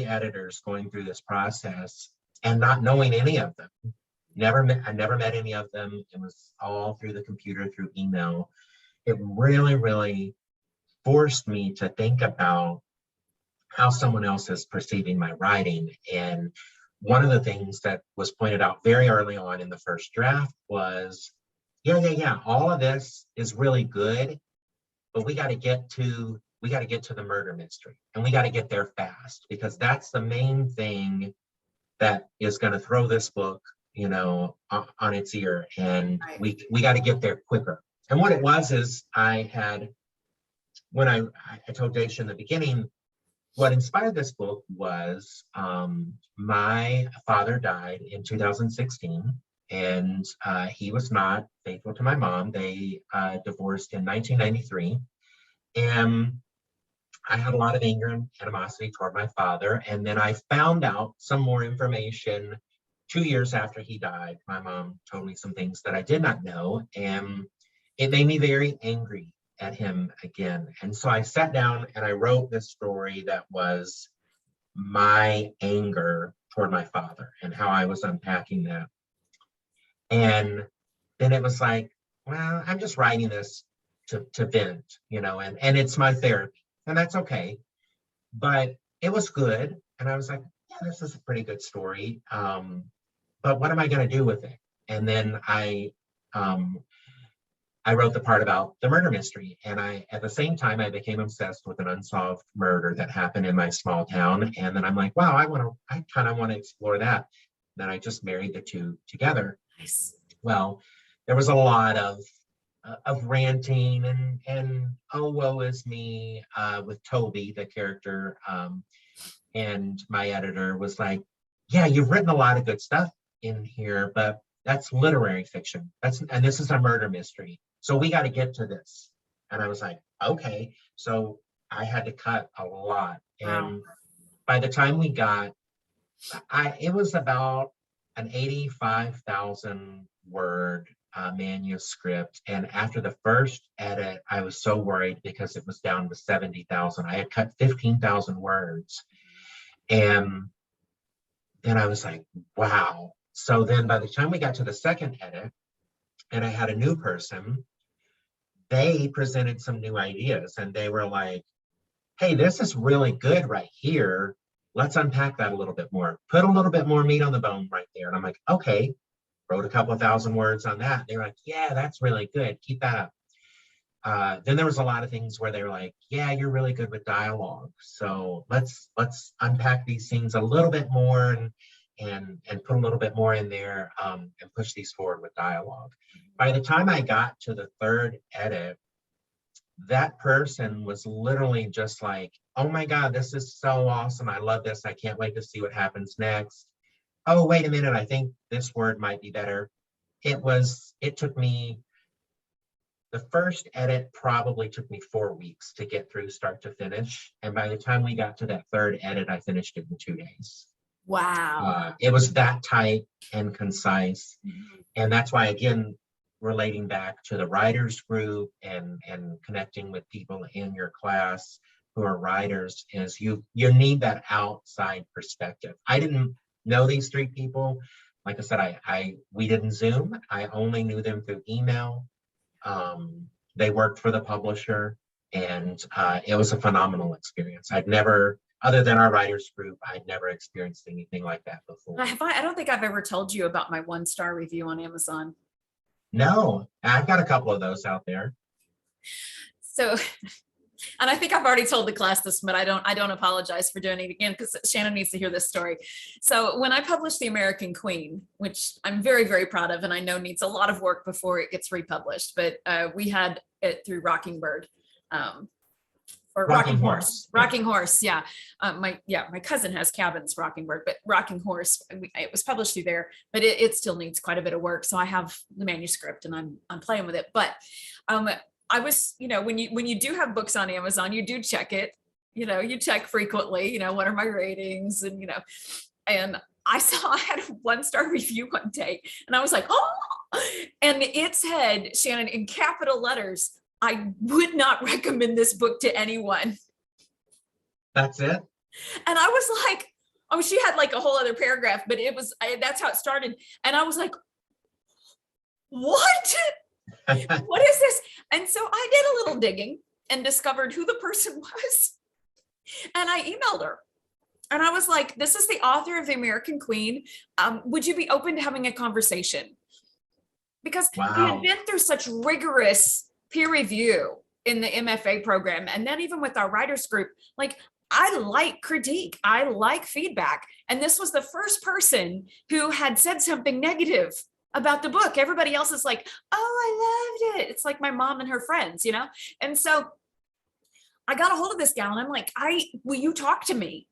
editors, going through this process and not knowing any of them, I never met any of them. It was all through the computer, through email. It really, really forced me to think about how someone else is perceiving my writing. And one of the things that was pointed out very early on in the first draft was, yeah. All of this is really good, but we got to get to the murder mystery, and we got to get there fast, because that's the main thing that is going to throw this book, on its ear, and Right. we got to get there quicker. And what it was is when I told Dacia in the beginning, what inspired this book was my father died in 2016, and he was not faithful to my mom. They divorced in 1993, and I had a lot of anger and animosity toward my father. And then I found out some more information 2 years after he died. My mom told me some things that I did not know, and it made me very angry at him again. And so I sat down and I wrote this story that was my anger toward my father and how I was unpacking that. And then it was like, well, I'm just writing this to vent, and it's my therapy, and that's okay. But it was good. And I was like, yeah, this is a pretty good story. But what am I going to do with it? And then I wrote the part about the murder mystery. And at the same time, I became obsessed with an unsolved murder that happened in my small town. And then I'm like, wow, I kind of want to explore that. Then I just married the two together. Nice. Well, there was a lot of ranting and oh, woe is me with Toby, the character. And my editor was like, yeah, you've written a lot of good stuff in here, but that's literary fiction. And this is a murder mystery. So we got to get to this. And I was like, okay. So I had to cut a lot. Wow. And by the time we got, it was about an 85,000 word manuscript. And after the first edit, I was so worried because it was down to 70,000. I had cut 15,000 words. And then I was like, wow. So then by the time we got to the second edit and I had a new person, they presented some new ideas and they were like, hey, this is really good right here. Let's unpack that a little bit more. Put a little bit more meat on the bone right there. And I'm like, okay. Wrote a couple of thousand words on that. They were like, yeah, that's really good. Keep that up. Then there was a lot of things where they were like, yeah, you're really good with dialogue. So let's unpack these things a little bit more and put a little bit more in there and push these forward with dialogue. By the time I got to the third edit, that person was literally just like, oh my God, this is so awesome. I love this. I can't wait to see what happens next. Oh, wait a minute, I think this word might be better. It took me, the first edit probably took me 4 weeks to get through start to finish. And by the time we got to that third edit, I finished it in 2 days. Wow. It was that tight and concise. Mhm. And that's why, again, relating back to the writers group and connecting with people in your class who are writers is you need that outside perspective. I didn't know these 3 people. Like I said, we didn't Zoom. I only knew them through email. They worked for the publisher, and it was a phenomenal experience. I'd never, other than our writers group, I'd never experienced anything like that before. I don't think I've ever told you about my 1-star review on Amazon. No, I've got a couple of those out there. So, and I think I've already told the class this, but I don't apologize for doing it again because Shannon needs to hear this story. So when I published The American Queen, which I'm very, very proud of, and I know needs a lot of work before it gets republished, but we had it through Rocking Bird. Or Rocking Horse. Rocking Horse, yeah. My cousin has cabins, Rocking Bird, but Rocking Horse, it was published through there, but it still needs quite a bit of work. So I have the manuscript and I'm playing with it. But I was, when you do have books on Amazon, you do check it, you check frequently, what are my ratings and, and I had a 1-star review one day and I was like, oh, and it said, Shannon, in capital letters, I would not recommend this book to anyone. That's it? And I was like, oh, she had like a whole other paragraph, but that's how it started. And I was like, what? What is this? And so I did a little digging and discovered who the person was. And I emailed her. And I was like, this is the author of The American Queen. Would you be open to having a conversation? because we had Wow. been through such rigorous peer review in the MFA program. And then even with our writers group, like, I like critique, I like feedback. And this was the first person who had said something negative about the book. Everybody else is like, oh, I loved it. It's like my mom and her friends, you know? And so I got a hold of this gal and I'm like, will you talk to me?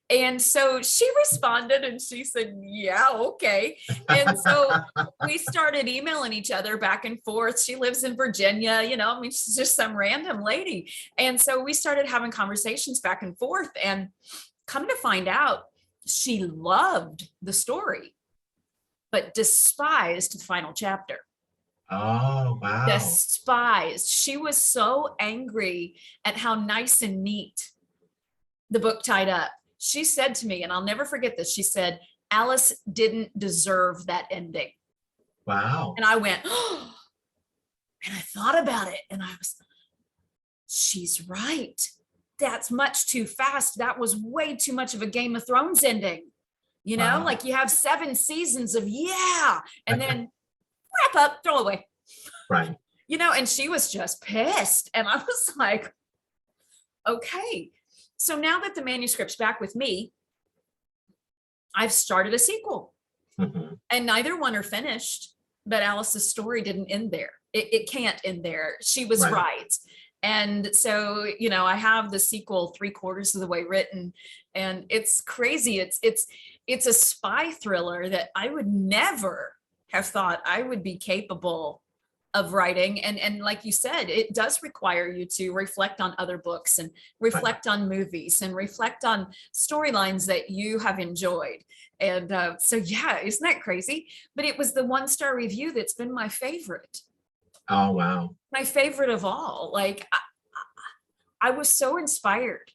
And so she responded and she said, yeah, okay. And so we started emailing each other back and forth. She lives in Virginia, you know, I mean, she's just some random lady. And so we started having conversations back and forth, and come to find out, she loved the story, but despised the final chapter. Oh, wow. Despised. She was so angry at how nice and neat the book tied up. She said to me, and I'll never forget this, she said, Alice didn't deserve that ending. Wow. And I went, oh, and I thought about it, and she's right. That's much too fast. That was way too much of a Game of Thrones ending. You know, Wow. like you have 7 seasons of and then wrap up, throw away. Right. You know, and she was just pissed. And I was like, okay. So now that the manuscript's back with me, I've started a sequel. Mm-hmm. And neither one are finished, but Alice's story didn't end there. It can't end there. She was right. And so, you know, I have the sequel 3/4 of the way written, and it's crazy. It's a spy thriller that I would never have thought I would be capable of writing. And like you said, it does require you to reflect on other books and reflect on movies and reflect on storylines that you have enjoyed. And so, yeah, isn't that crazy? But it was the 1-star review that's been my favorite. Oh, wow. My favorite of all. Like, I was so inspired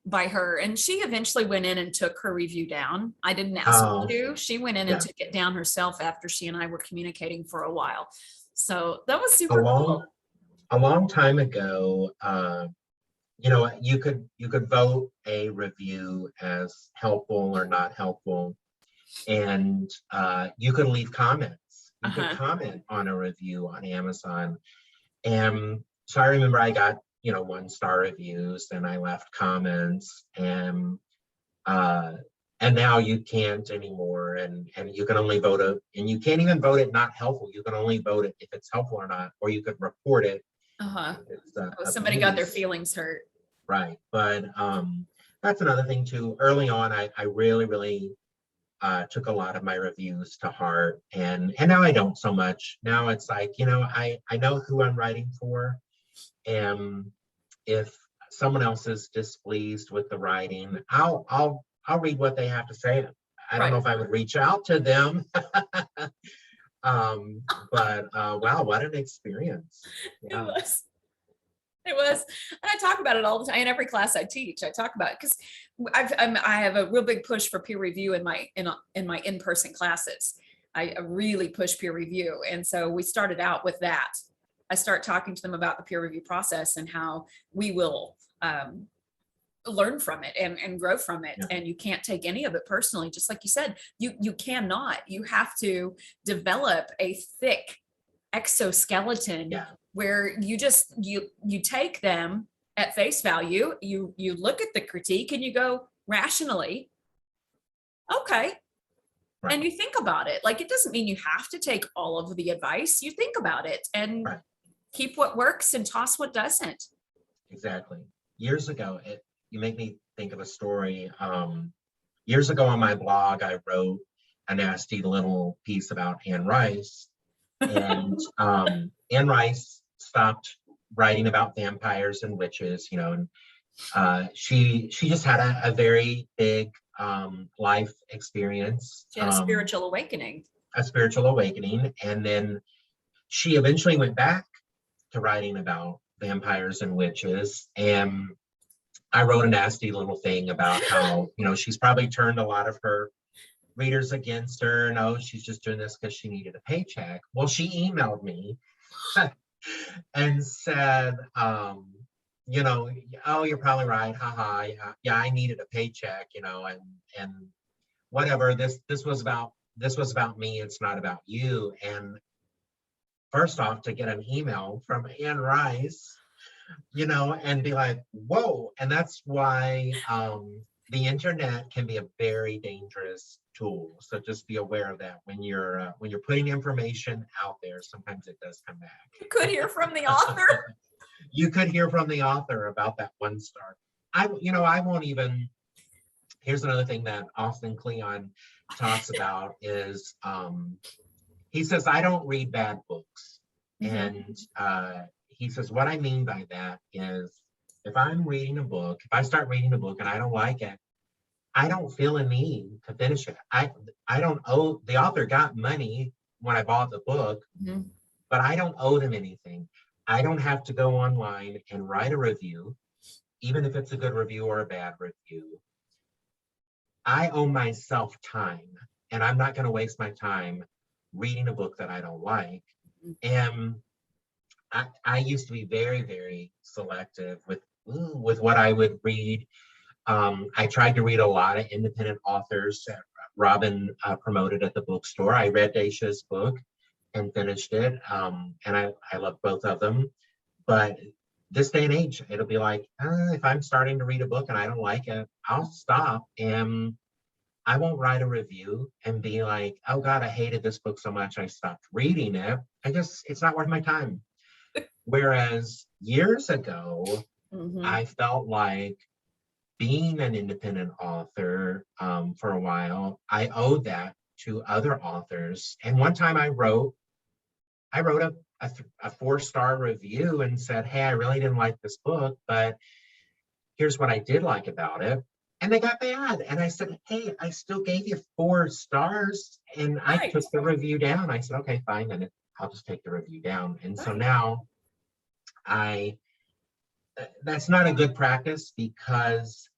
by her, and she eventually went in and took her review down. I didn't ask her to. She went in and took it down herself after she and I were communicating for a while. So that was super cool. A long time ago, you know, you could vote a review as helpful or not helpful, and you could leave comments. You could comment on a review on Amazon. And so I remember I got, you know, 1-star reviews, and I left comments, and now you can't anymore, and you can only vote and you can't even vote it not helpful. You can only vote it if it's helpful or not, or you could report it. Somebody got their feelings hurt. Right. But that's another thing too. Early on, I really took a lot of my reviews to heart, and now I don't so much. Now it's like, you know, I know who I'm writing for, and if someone else is displeased with the writing, I'll read what they have to say. I don't know if I would reach out to them. But wow, what an experience. Yeah. It was, and I talk about it all the time in every class I teach. I talk about it because I have a real big push for peer review in my in-person classes. I really push peer review, and so we started out with that. I start talking to them about the peer review process and how we will learn from it and grow from it. And you can't take any of it personally. Just like you said, you cannot. You have to develop a thick exoskeleton where you just you take them at face value. You look at the critique and you go rationally, okay. And you think about it. Like, it doesn't mean you have to take all of the advice. You think about it and keep what works and toss what doesn't. Exactly. Years ago, you make me think of a story. Years ago on my blog, I wrote a nasty little piece about Anne Rice. And Anne Rice stopped writing about vampires and witches, you know, and she just had a very big life experience. She had a spiritual awakening. A spiritual awakening. And then she eventually went back to writing about vampires and witches. And I wrote a nasty little thing about how, you know, she's probably turned a lot of her readers against her. And oh, she's just doing this because she needed a paycheck. Well, she emailed me and said, you know, oh, you're probably right. Haha. Yeah, I needed a paycheck, you know, and whatever. This was about me. It's not about you. And first off, to get an email from Anne Rice, you know, and be like, whoa. And that's why the internet can be a very dangerous tool. So just be aware of that when you're putting information out there. Sometimes it does come back. You could hear from the author. You could hear from the author about that 1 star. I won't even. Here's another thing that Austin Kleon talks about is he says, I don't read bad books. And he says, what I mean by that is if I'm reading a book, if I start reading a book and I don't like it, I don't feel a need to finish it. I don't owe, the author got money when I bought the book, but I don't owe them anything. I don't have to go online and write a review, even if it's a good review or a bad review. I owe myself time, and I'm not going to waste my time reading a book that I don't like. And I used to be very, very selective with what I would read. I tried to read a lot of independent authors that Robin promoted at the bookstore. I read Dacia's book and finished it, and I love both of them. But this day and age, it'll be like, if I'm starting to read a book and I don't like it, I'll stop and I won't write a review and be like, oh God, I hated this book so much I stopped reading it. It's not worth my time. Whereas years ago, I felt like being an independent author for a while, I owed that to other authors. And one time I wrote a 4-star review and said, hey, I really didn't like this book, but here's what I did like about it. And they got mad. And I said, hey, I still gave you 4 stars. And I took the review down. I said, okay, fine, then I'll just take the review down. And so now that's not a good practice, because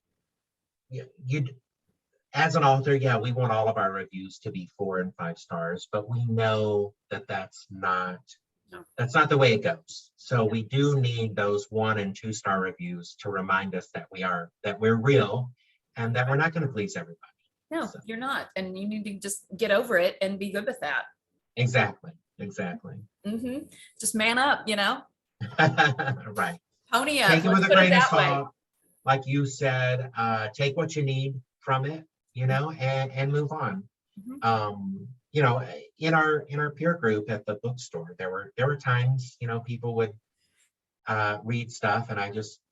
you as an author, yeah, we want all of our reviews to be 4 and 5 stars, but we know that that's not the way it goes. So we do need those 1 and 2 star reviews to remind us that we're real and that we're not going to please everybody. No, you're not. And you need to just get over it and be good with that. Exactly. Just man up, you know? Right. Pony up. Take it with a grain of salt. Like you said, take what you need from it, you know, and move on. You know, in our peer group at the bookstore, there were times, you know, people would read stuff and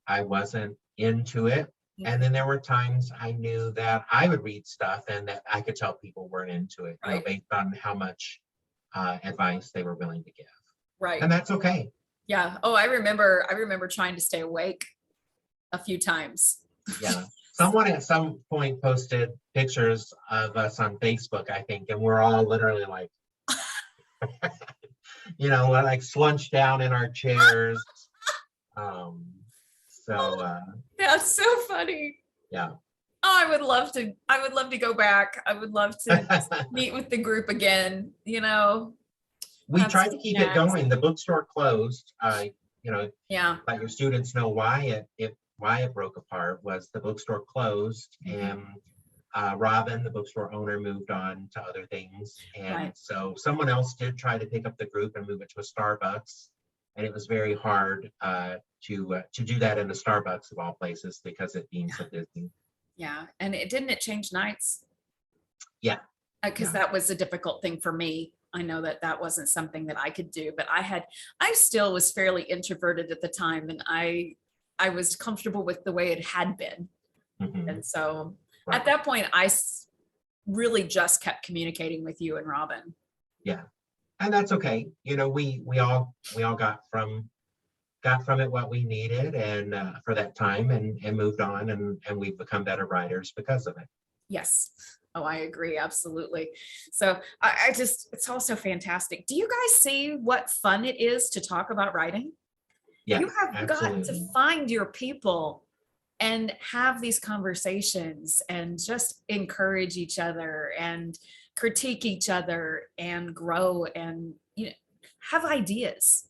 I wasn't into it. And then there were times I knew that I would read stuff and that I could tell people weren't into it, you know, based on how much advice they were willing to give. Right. And that's okay. Yeah. Oh, I remember trying to stay awake a few times. Yeah. Someone at some point posted pictures of us on Facebook, I think, and we're all literally like, you know, like slunched down in our chairs. That's so funny. Yeah. Oh, I would love to go back. I would love to meet with the group again, you know. We tried to keep it going. The bookstore closed. You know, let your students know why it broke apart. Was the bookstore closed, and Robin, the bookstore owner, moved on to other things, and so someone else did try to pick up the group and move it to a Starbucks, and it was very hard to do that in a Starbucks of all places because it being so busy. Yeah, and it changed nights. Yeah, because that was a difficult thing for me. I know that wasn't something that I could do, but I still was fairly introverted at the time, and I was comfortable with the way it had been. And so at that point, I really just kept communicating with you and Robin. Yeah. And that's okay. You know, we all got from it what we needed and for that time and moved on and we've become better writers because of it. Yes. Oh, I agree. Absolutely. So it's also fantastic. Do you guys see what fun it is to talk about writing? Yeah, you have absolutely. got to find your people and have these conversations and just encourage each other and critique each other and grow and, you know, have ideas.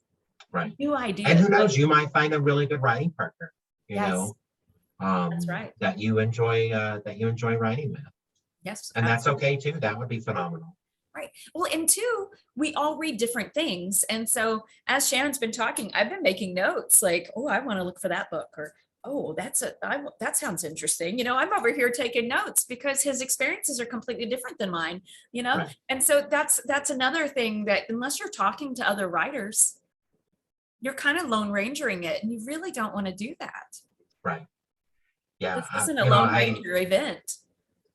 Right. New ideas. And who knows, you might find a really good writing partner, you know, that's right. that you enjoy writing with. Yes. And absolutely. that's okay too. That would be phenomenal. Right. Well, and two, we all read different things. And so as Shannon's been talking, I've been making notes like, oh, I want to look for that book, or, oh, that sounds interesting. I'm over here taking notes because his experiences are completely different than mine, you know? Right. And so that's another thing, that unless you're talking to other writers, you're kind of lone rangering it, and you really don't want to do that. Right. Yeah. This isn't a Lone I Ranger event.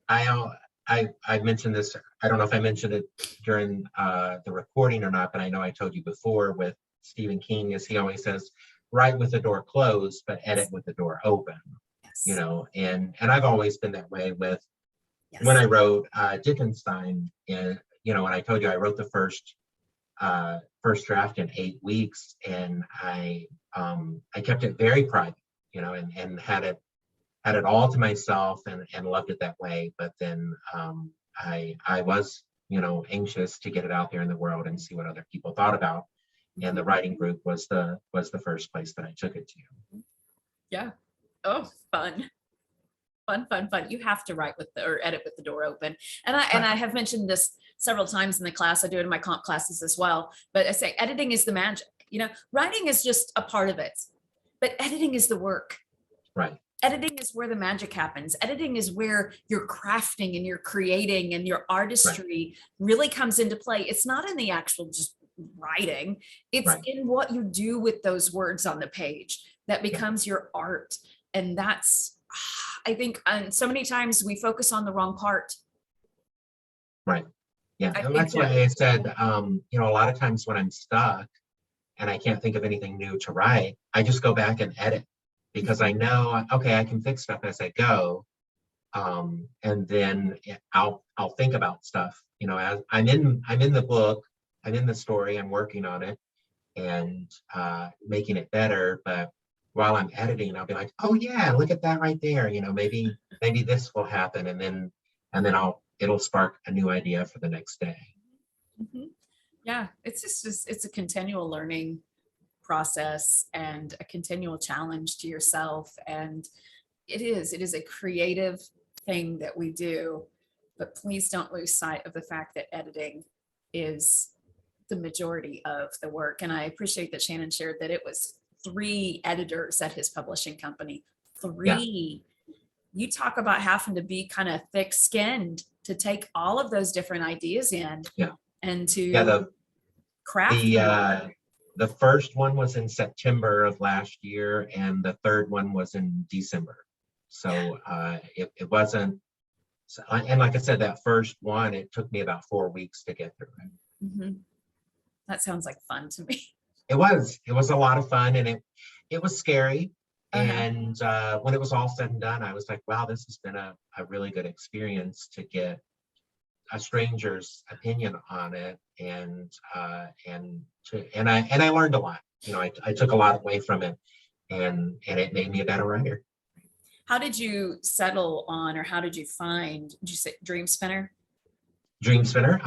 I I mentioned this. I don't know if I mentioned it during the recording or not, but I know I told you before with Stephen King, is he always says, write with the door closed, but edit with the door open. Yes. And I've always been that way with when Yes. I wrote Dickenstein. And when I told you I wrote the first draft in 8 weeks, and I kept it very private, and had it all to myself, and loved it that way. But then I was, anxious to get it out there in the world and see what other people thought about. And the writing group was the first place that I took it to. Yeah. Oh, fun. Fun. You have to write or edit with the door open. And I have mentioned this several times in the class. I do it in my comp classes as well. But I say editing is the magic. Writing is just a part of it, but editing is the work. Right. Editing is where the magic happens. Editing is where you're crafting and you're creating, and your artistry really comes into play. It's not in the actual just writing. It's in what you do with those words on the page that becomes your art. And that's, I think, and so many times we focus on the wrong part. Right. Yeah. And that's why I said, a lot of times when I'm stuck and I can't think of anything new to write, I just go back and edit, because I know, okay, I can fix stuff as I go. And then I'll think about stuff, as I'm in the book, I'm in the story, I'm working on it and making it better. But while I'm editing, I'll be like, oh yeah, look at that right there. Maybe this will happen. And then it'll spark a new idea for the next day. Mm-hmm. Yeah. It's just, it's a continual learning process and a continual challenge to yourself. And it is a creative thing that we do, but please don't lose sight of the fact that editing is the majority of the work. And I appreciate that Shannon shared that it was 3 editors at his publishing company. 3. Yeah. You talk about having to be kind of thick-skinned to take all of those different ideas in, and to craft the first one was in September of last year, and the third one was in December. So it wasn't, and like I said, that first one, it took me about 4 weeks to get through it. Mm-hmm. That sounds like fun to me. It was a lot of fun, and it was scary. And when it was all said and done, I was like, wow, this has been a really good experience to get a stranger's opinion on it, and I learned a lot. I took a lot away from it, and it made me a better writer. How did you settle on, or how did you find, did you say Dream Spinner? Dream Spinner,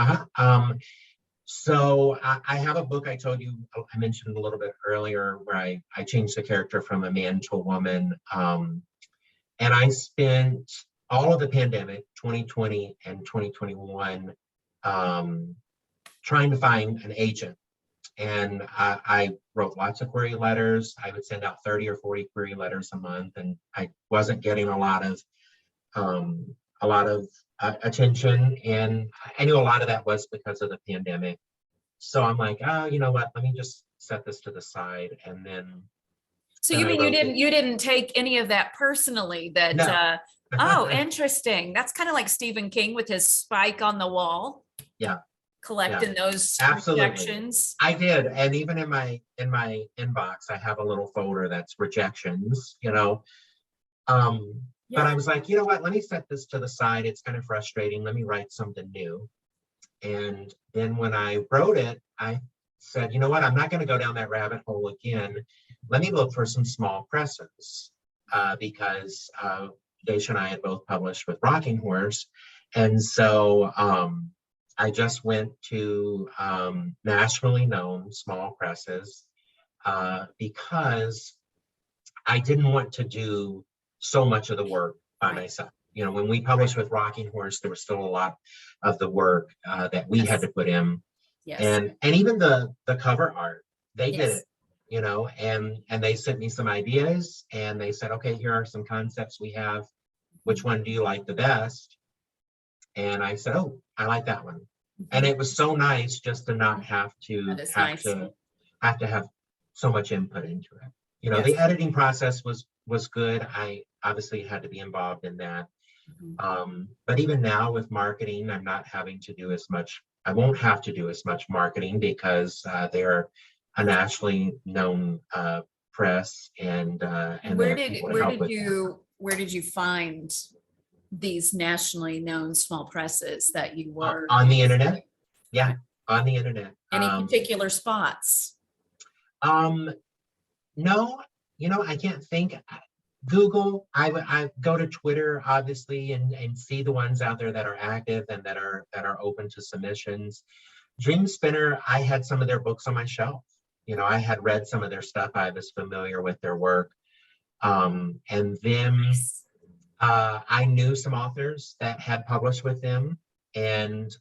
So I have a book I told you, I mentioned a little bit earlier, where I changed the character from a man to a woman. And I spent all of the pandemic, 2020 and 2021, trying to find an agent. And I wrote lots of query letters. I would send out 30 or 40 query letters a month, and I wasn't getting a lot of attention. And I knew a lot of that was because of the pandemic. So I'm like, oh, you know what? Let me just set this to the side. And then. So you mean you didn't take any of that personally? That no. Oh, interesting. That's kind of like Stephen King with his spike on the wall. Yeah. Collecting those rejections. I did, and even in my inbox, I have a little folder that's rejections. But I was like, you know what? Let me set this to the side. It's kind of frustrating. Let me write something new. And then when I wrote it, I said, you know what? I'm not going to go down that rabbit hole again. Let me look for some small presses, because Dacia and I had both published with Rocking Horse, and so I just went to nationally known small presses, because I didn't want to do so much of the work by myself. You know, when we published with Rocking Horse, there was still a lot of the work that we had to put in. Yes. And even the cover art, they did Yes. it, you know, and they sent me some ideas and they said, okay, here are some concepts we have. Which one do you like the best? And I said, oh, I like that one. And it was so nice just to not have to That is nice. have so much input into it. You know, Yes. the editing process was good. I obviously had to be involved in that. But even now with marketing, I'm not having to do as much. I won't have to do as much marketing because they're a nationally known press, and where did you find these nationally known small presses that you were on the internet? Yeah, on the internet. Any particular spots? No, you know, I can't think. Google, I go to Twitter, obviously, and see the ones out there that are active and that are open to submissions. Dream Spinner, I had some of their books on my shelf. You know, I had read some of their stuff. I was familiar with their work. And then I knew some authors that had published with them. And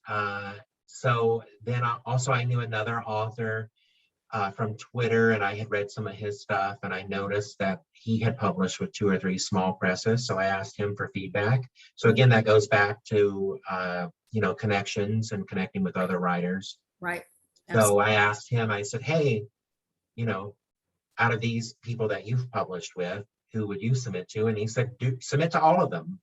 so then I knew another author from Twitter, and I had read some of his stuff, and I noticed that he had published with 2 or 3 small presses. So I asked him for feedback. So again, that goes back to you know, connections and connecting with other writers. Right. So I asked him, I said, hey, you know, out of these people that you've published with, who would you submit to? And he said, submit to all of them.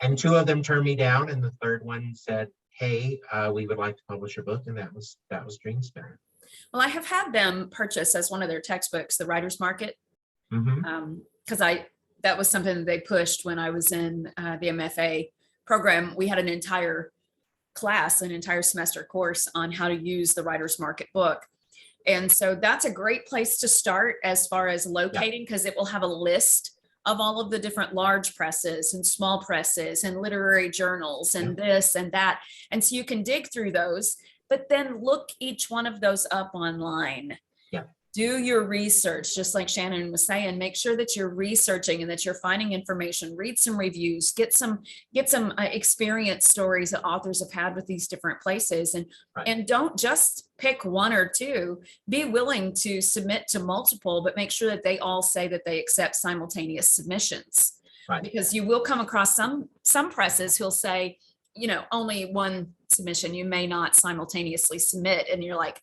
And 2 of them turned me down, and the third one said, hey, we would like to publish your book. And that was Dream Spinner. Well, I have had them purchase as one of their textbooks, The Writer's Market, because that was something that they pushed when I was in the MFA program. We had an entire class, an entire semester course on how to use the Writer's Market book. And so that's a great place to start as far as locating, because it will have a list of all of the different large presses and small presses and literary journals and this and that. And so you can dig through those, but then look each one of those up online. Do your research, just like Shannon was saying. Make sure that you're researching and that you're finding information. Read some reviews, get some experience stories that authors have had with these different places, and don't just pick 1 or 2. Be willing to submit to multiple, but make sure that they all say that they accept simultaneous submissions. Because you will come across some presses who'll say, you know, only 1 submission. You may not simultaneously submit, and you're like,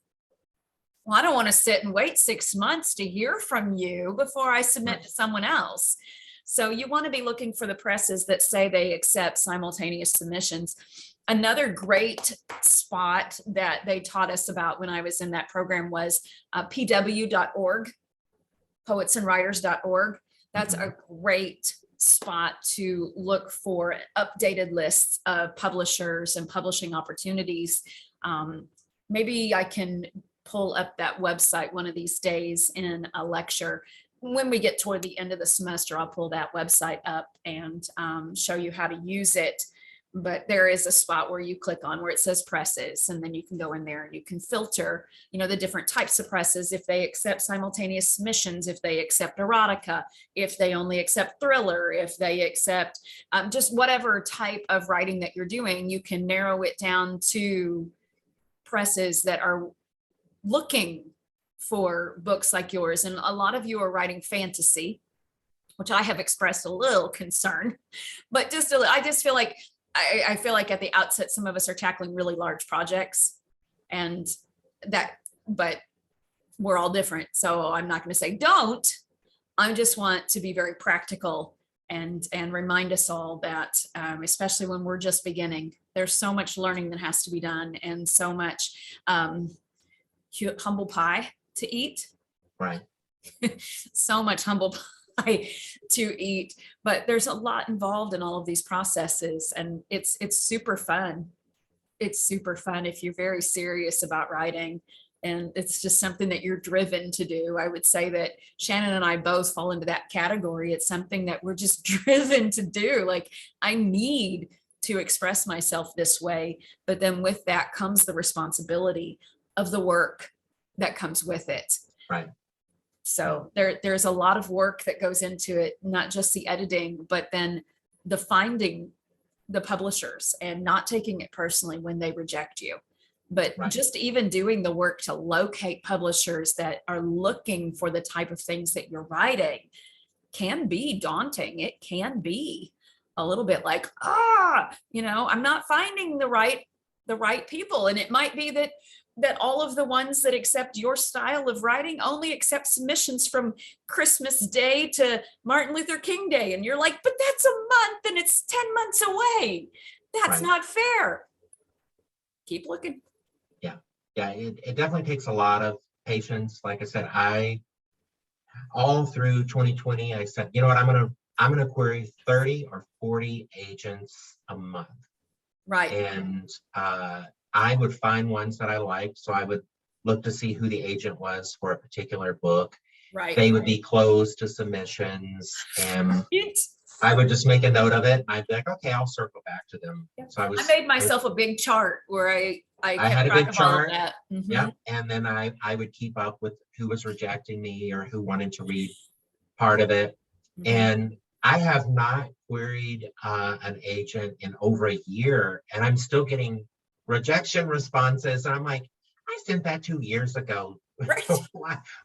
well, I don't want to sit and wait 6 months to hear from you before I submit to someone else. So you want to be looking for the presses that say they accept simultaneous submissions. Another great spot that they taught us about when I was in that program was pw.org, poetsandwriters.org. That's a great spot to look for updated lists of publishers and publishing opportunities. Maybe I can pull up that website one of these days in a lecture. When we get toward the end of the semester, I'll pull that website up and show you how to use it. But there is a spot where you click on where it says presses, and then you can go in there and you can filter, you know, the different types of presses, if they accept simultaneous submissions, if they accept erotica, if they only accept thriller, if they accept just whatever type of writing that you're doing. You can narrow it down to presses that are looking for books like yours. And a lot of you are writing fantasy, which I have expressed a little concern, but I just feel like I feel like at the outset, some of us are tackling really large projects, but we're all different. So I'm not going to say don't. I just want to be very practical and remind us all that, especially when we're just beginning, there's so much learning that has to be done, and so much humble pie to eat. So much humble pie to eat, but there's a lot involved in all of these processes, and it's super fun. It's super fun if you're very serious about writing, and it's just something that you're driven to do. I would say that Shannon and I both fall into that category. It's something that we're just driven to do. Like, I need to express myself this way, but then with that comes the responsibility of the work that comes with it. So there's a lot of work that goes into it, not just the editing, but then finding the publishers and not taking it personally when they reject you. But Right. just even doing the work to locate publishers that are looking for the type of things that you're writing can be daunting. It can be a little bit like, I'm not finding the right people. And it might be that all of the ones that accept your style of writing only accept submissions from Christmas Day to Martin Luther King Day. And you're like, but that's a month and it's 10 months away. That's Right. not fair. Keep looking. Yeah, it definitely takes a lot of patience. Like I said, all through 2020, I said, you know what, I'm gonna query 30 or 40 agents a month. Right. And I would find ones that I liked. So I would look to see who the agent was for a particular book. Right. They would be closed to submissions, and Right. I would just make a note of it. I'd be like, okay, I'll circle back to them. So I made myself a big chart where I kept had a track big of all of chart. that. Yeah, and then I would keep up with who was rejecting me or who wanted to read part of it. And I have not queried an agent in over a year, and I'm still getting rejection responses. And I'm like, I sent that 2 years ago. Right.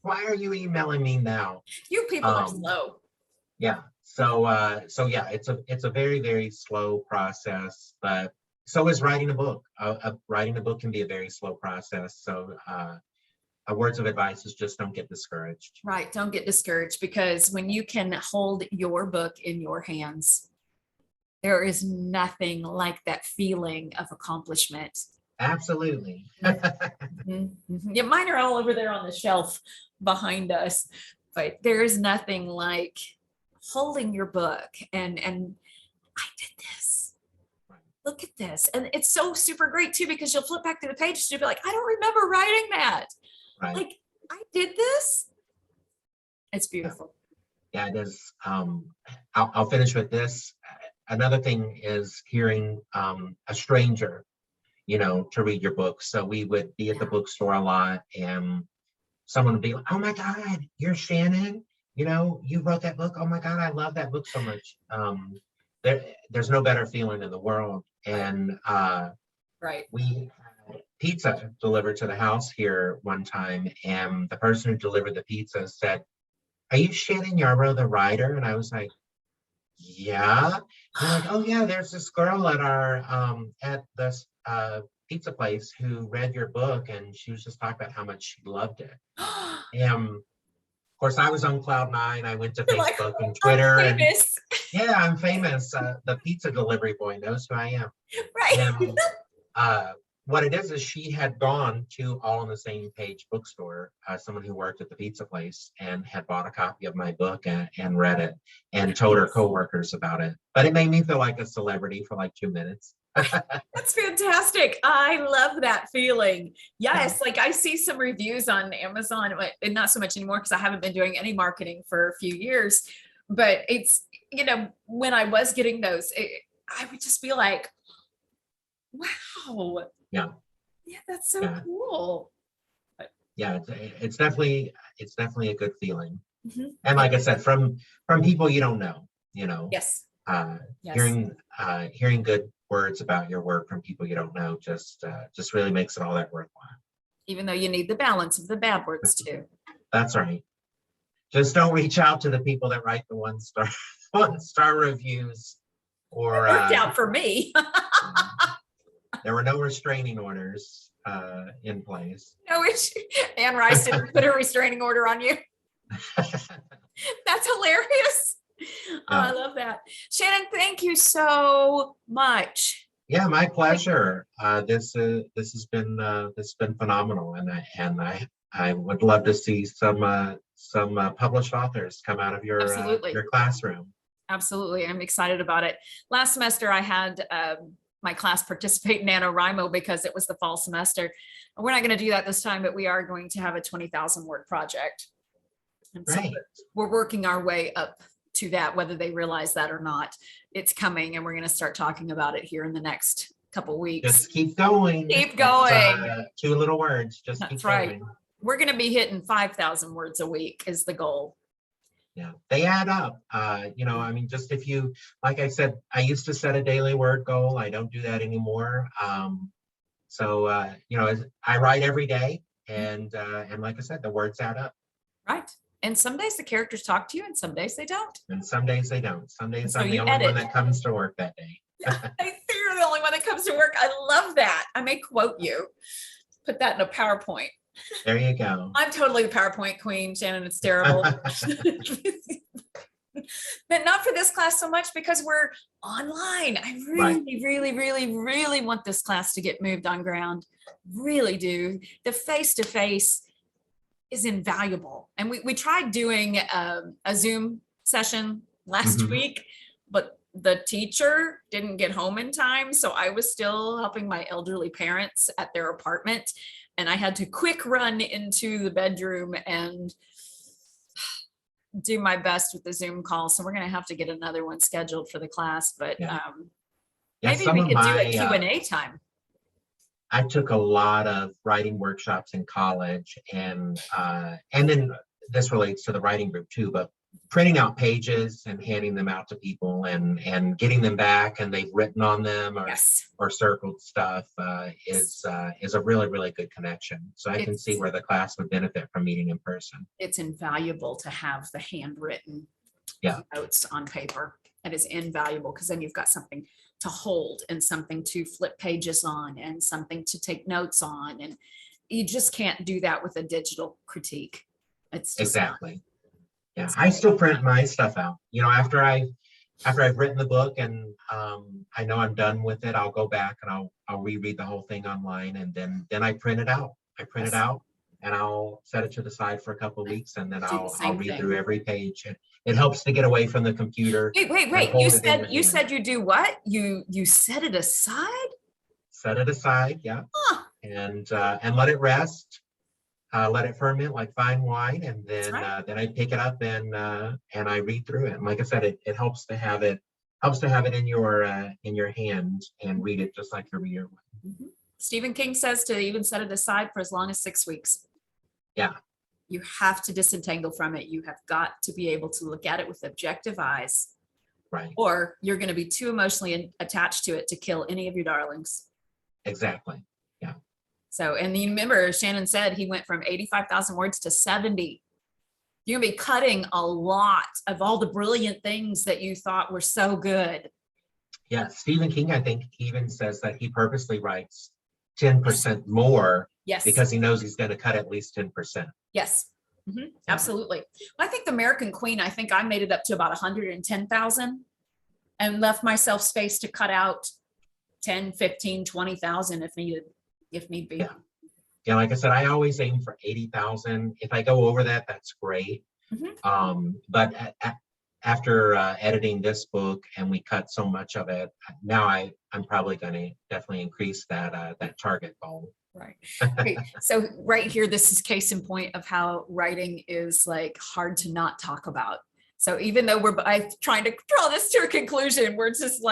Why are you emailing me now? You people are slow. Yeah. So yeah, it's a very, very slow process, but so is writing a book. Writing a book can be a very slow process. So words of advice is just don't get discouraged. Right. Don't get discouraged, because when you can hold your book in your hands, there is nothing like that feeling of accomplishment. Absolutely. Yeah, mine are all over there on the shelf behind us, but there is nothing like holding your book and I did this. Look at this. And it's so super great too, because you'll flip back to the pages and you'll be like, I don't remember writing that. Right. Like, I did this. It's beautiful. Yeah, it is. I'll finish with this. Another thing is hearing a stranger, to read your book. So we would be at the bookstore a lot, and someone would be like, oh my God, you're Shannon? You wrote that book? Oh my God, I love that book so much. There's no better feeling in the world. And Right. we had pizza delivered to the house here one time, and the person who delivered the pizza said, are you Shannon Yarbrough, the writer? And I was like, yeah. They're like, oh yeah, there's this girl at this pizza place who read your book, and she was just talking about how much she loved it. And of course, I was on cloud nine. I went to Facebook and Twitter, and yeah, I'm famous. The pizza delivery boy knows who I am. Right. And what it is she had gone to All on the Same Page bookstore, someone who worked at the pizza place, and had bought a copy of my book and read it and told her coworkers about it. But it made me feel like a celebrity for like 2 minutes. That's fantastic. I love that feeling. Yes, like I see some reviews on Amazon, and not so much anymore because I haven't been doing any marketing for a few years. But it's, when I was getting those, I would just be like, wow. Yeah. Yeah, that's so cool. But, yeah, it's definitely a good feeling. And like I said, from people you don't know, Yes. Hearing good words about your work from people you don't know just really makes it all that worthwhile. Even though you need the balance of the bad words too. That's right. Just don't reach out to the people that write the one star reviews. Or it worked out for me. There were no restraining orders in place. No, Anne Rice didn't put a restraining order on you. That's hilarious. I love that. Shannon, thank you so much. Yeah, my pleasure. This has been phenomenal, and I would love to see some published authors come out of your classroom. Absolutely, I'm excited about it. Last semester, I had my class participate in NaNoWriMo because it was the fall semester. We're not going to do that this time, but we are going to have a 20,000 word project. And so we're working our way up to that, whether they realize that or not. It's coming, and we're going to start talking about it here in the next couple weeks. Just keep going. Keep going. 2 little words. Just That's keep right. going. We're going to be hitting 5,000 words a week is the goal. Yeah, they add up. I mean, just if you, like I said, I used to set a daily word goal. I don't do that anymore. I write every day, and like I said, the words add up. Right. And some days the characters talk to you and some days they don't. And some days they don't. Some days So I'm the you only one edit. that comes to work that day. I think you're the only one that comes to work. I love that. I may quote you, put that in a PowerPoint. There you go. I'm totally the PowerPoint queen, Shannon. It's terrible. But not for this class so much because we're online. I really, really, really, really want this class to get moved on ground. Really do. The face-to-face is invaluable. And we tried doing a Zoom session last week, but the teacher didn't get home in time. So I was still helping my elderly parents at their apartment. And I had to quick run into the bedroom and do my best with the Zoom call. So we're going to have to get another one scheduled for the class, but maybe we could do a Q&A time. I took a lot of writing workshops in college, and then this relates to the writing group too, but printing out pages and handing them out to people and getting them back and they've written on them or circled stuff is a really, really good connection. So I can see where the class would benefit from meeting in person. It's invaluable to have the handwritten notes on paper. It is invaluable because then you've got something to hold and something to flip pages on and something to take notes on. And you just can't do that with a digital critique. It's just exactly. Yeah, I still print my stuff out. After I've written the book and I know I'm done with it, I'll go back and I'll reread the whole thing online, and then I print it out. I print it out and I'll set it to the side for a couple of weeks, and then I'll read through every page. It helps to get away from the computer. Wait. You said you do what? You set it aside? Set it aside, yeah. Huh. And let it rest. Let it ferment like fine wine, and then I pick it up and I read through it. And like I said, it helps to have it in your hand and read it just like you read your one. Stephen King says to even set it aside for as long as 6 weeks. Yeah. You have to disentangle from it. You have got to be able to look at it with objective eyes. Right. Or you're going to be too emotionally attached to it to kill any of your darlings. Exactly. Yeah. So, and you remember Shannon said he went from 85,000 words to 70. You're gonna be cutting a lot of all the brilliant things that you thought were so good. Yeah, Stephen King, I think, even says that he purposely writes 10% more because he knows he's going to cut at least 10%. Yes, absolutely. Well, I think the American Queen, I think I made it up to about 110,000 and left myself space to cut out 10, 15, 20,000 if need be. Yeah, like I said, I always aim for 80,000. If I go over that, that's great. But after editing this book and we cut so much of it, now I'm probably going to definitely increase that target goal. Right. Okay. So right here, this is case in point of how writing is like hard to not talk about. So even though I'm trying to draw this to a conclusion, we're just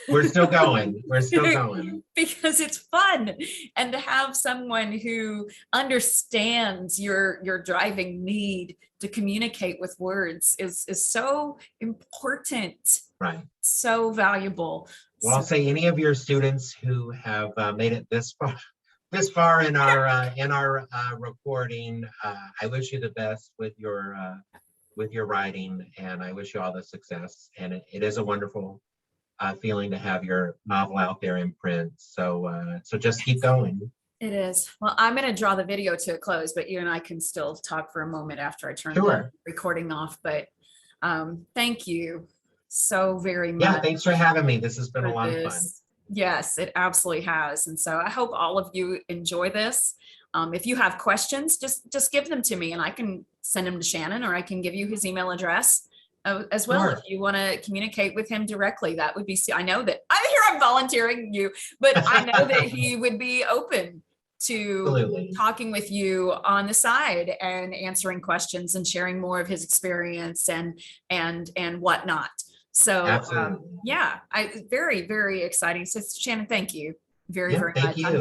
we're still going. We're still going. Because it's fun. And to have someone who understands your driving need to communicate with words is so important. Right. So valuable. Well, I'll say any of your students who have made it this far in our recording, I wish you the best with your writing, and I wish you all the success. And it is a wonderful feeling to have your novel out there in print. So just keep going. It is. Well, I'm going to draw the video to a close, but you and I can still talk for a moment after I turn the recording off. But thank you so very much. Yeah, thanks for having me. This has been a lot of fun. Yes, it absolutely has. And so I hope all of you enjoy this. If you have questions, just give them to me and I can send them to Shannon, or I can give you his email address as well. If you want to communicate with him directly, that would be, I know that I'm volunteering you, but I know that he would be open to talking with you on the side and answering questions and sharing more of his experience and whatnot. So yeah, very, very exciting. So Shannon, thank you very much. I'm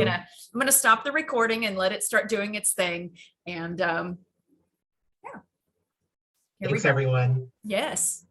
gonna stop the recording and let it start doing its thing. And Here we Thanks, go. everyone. Yes.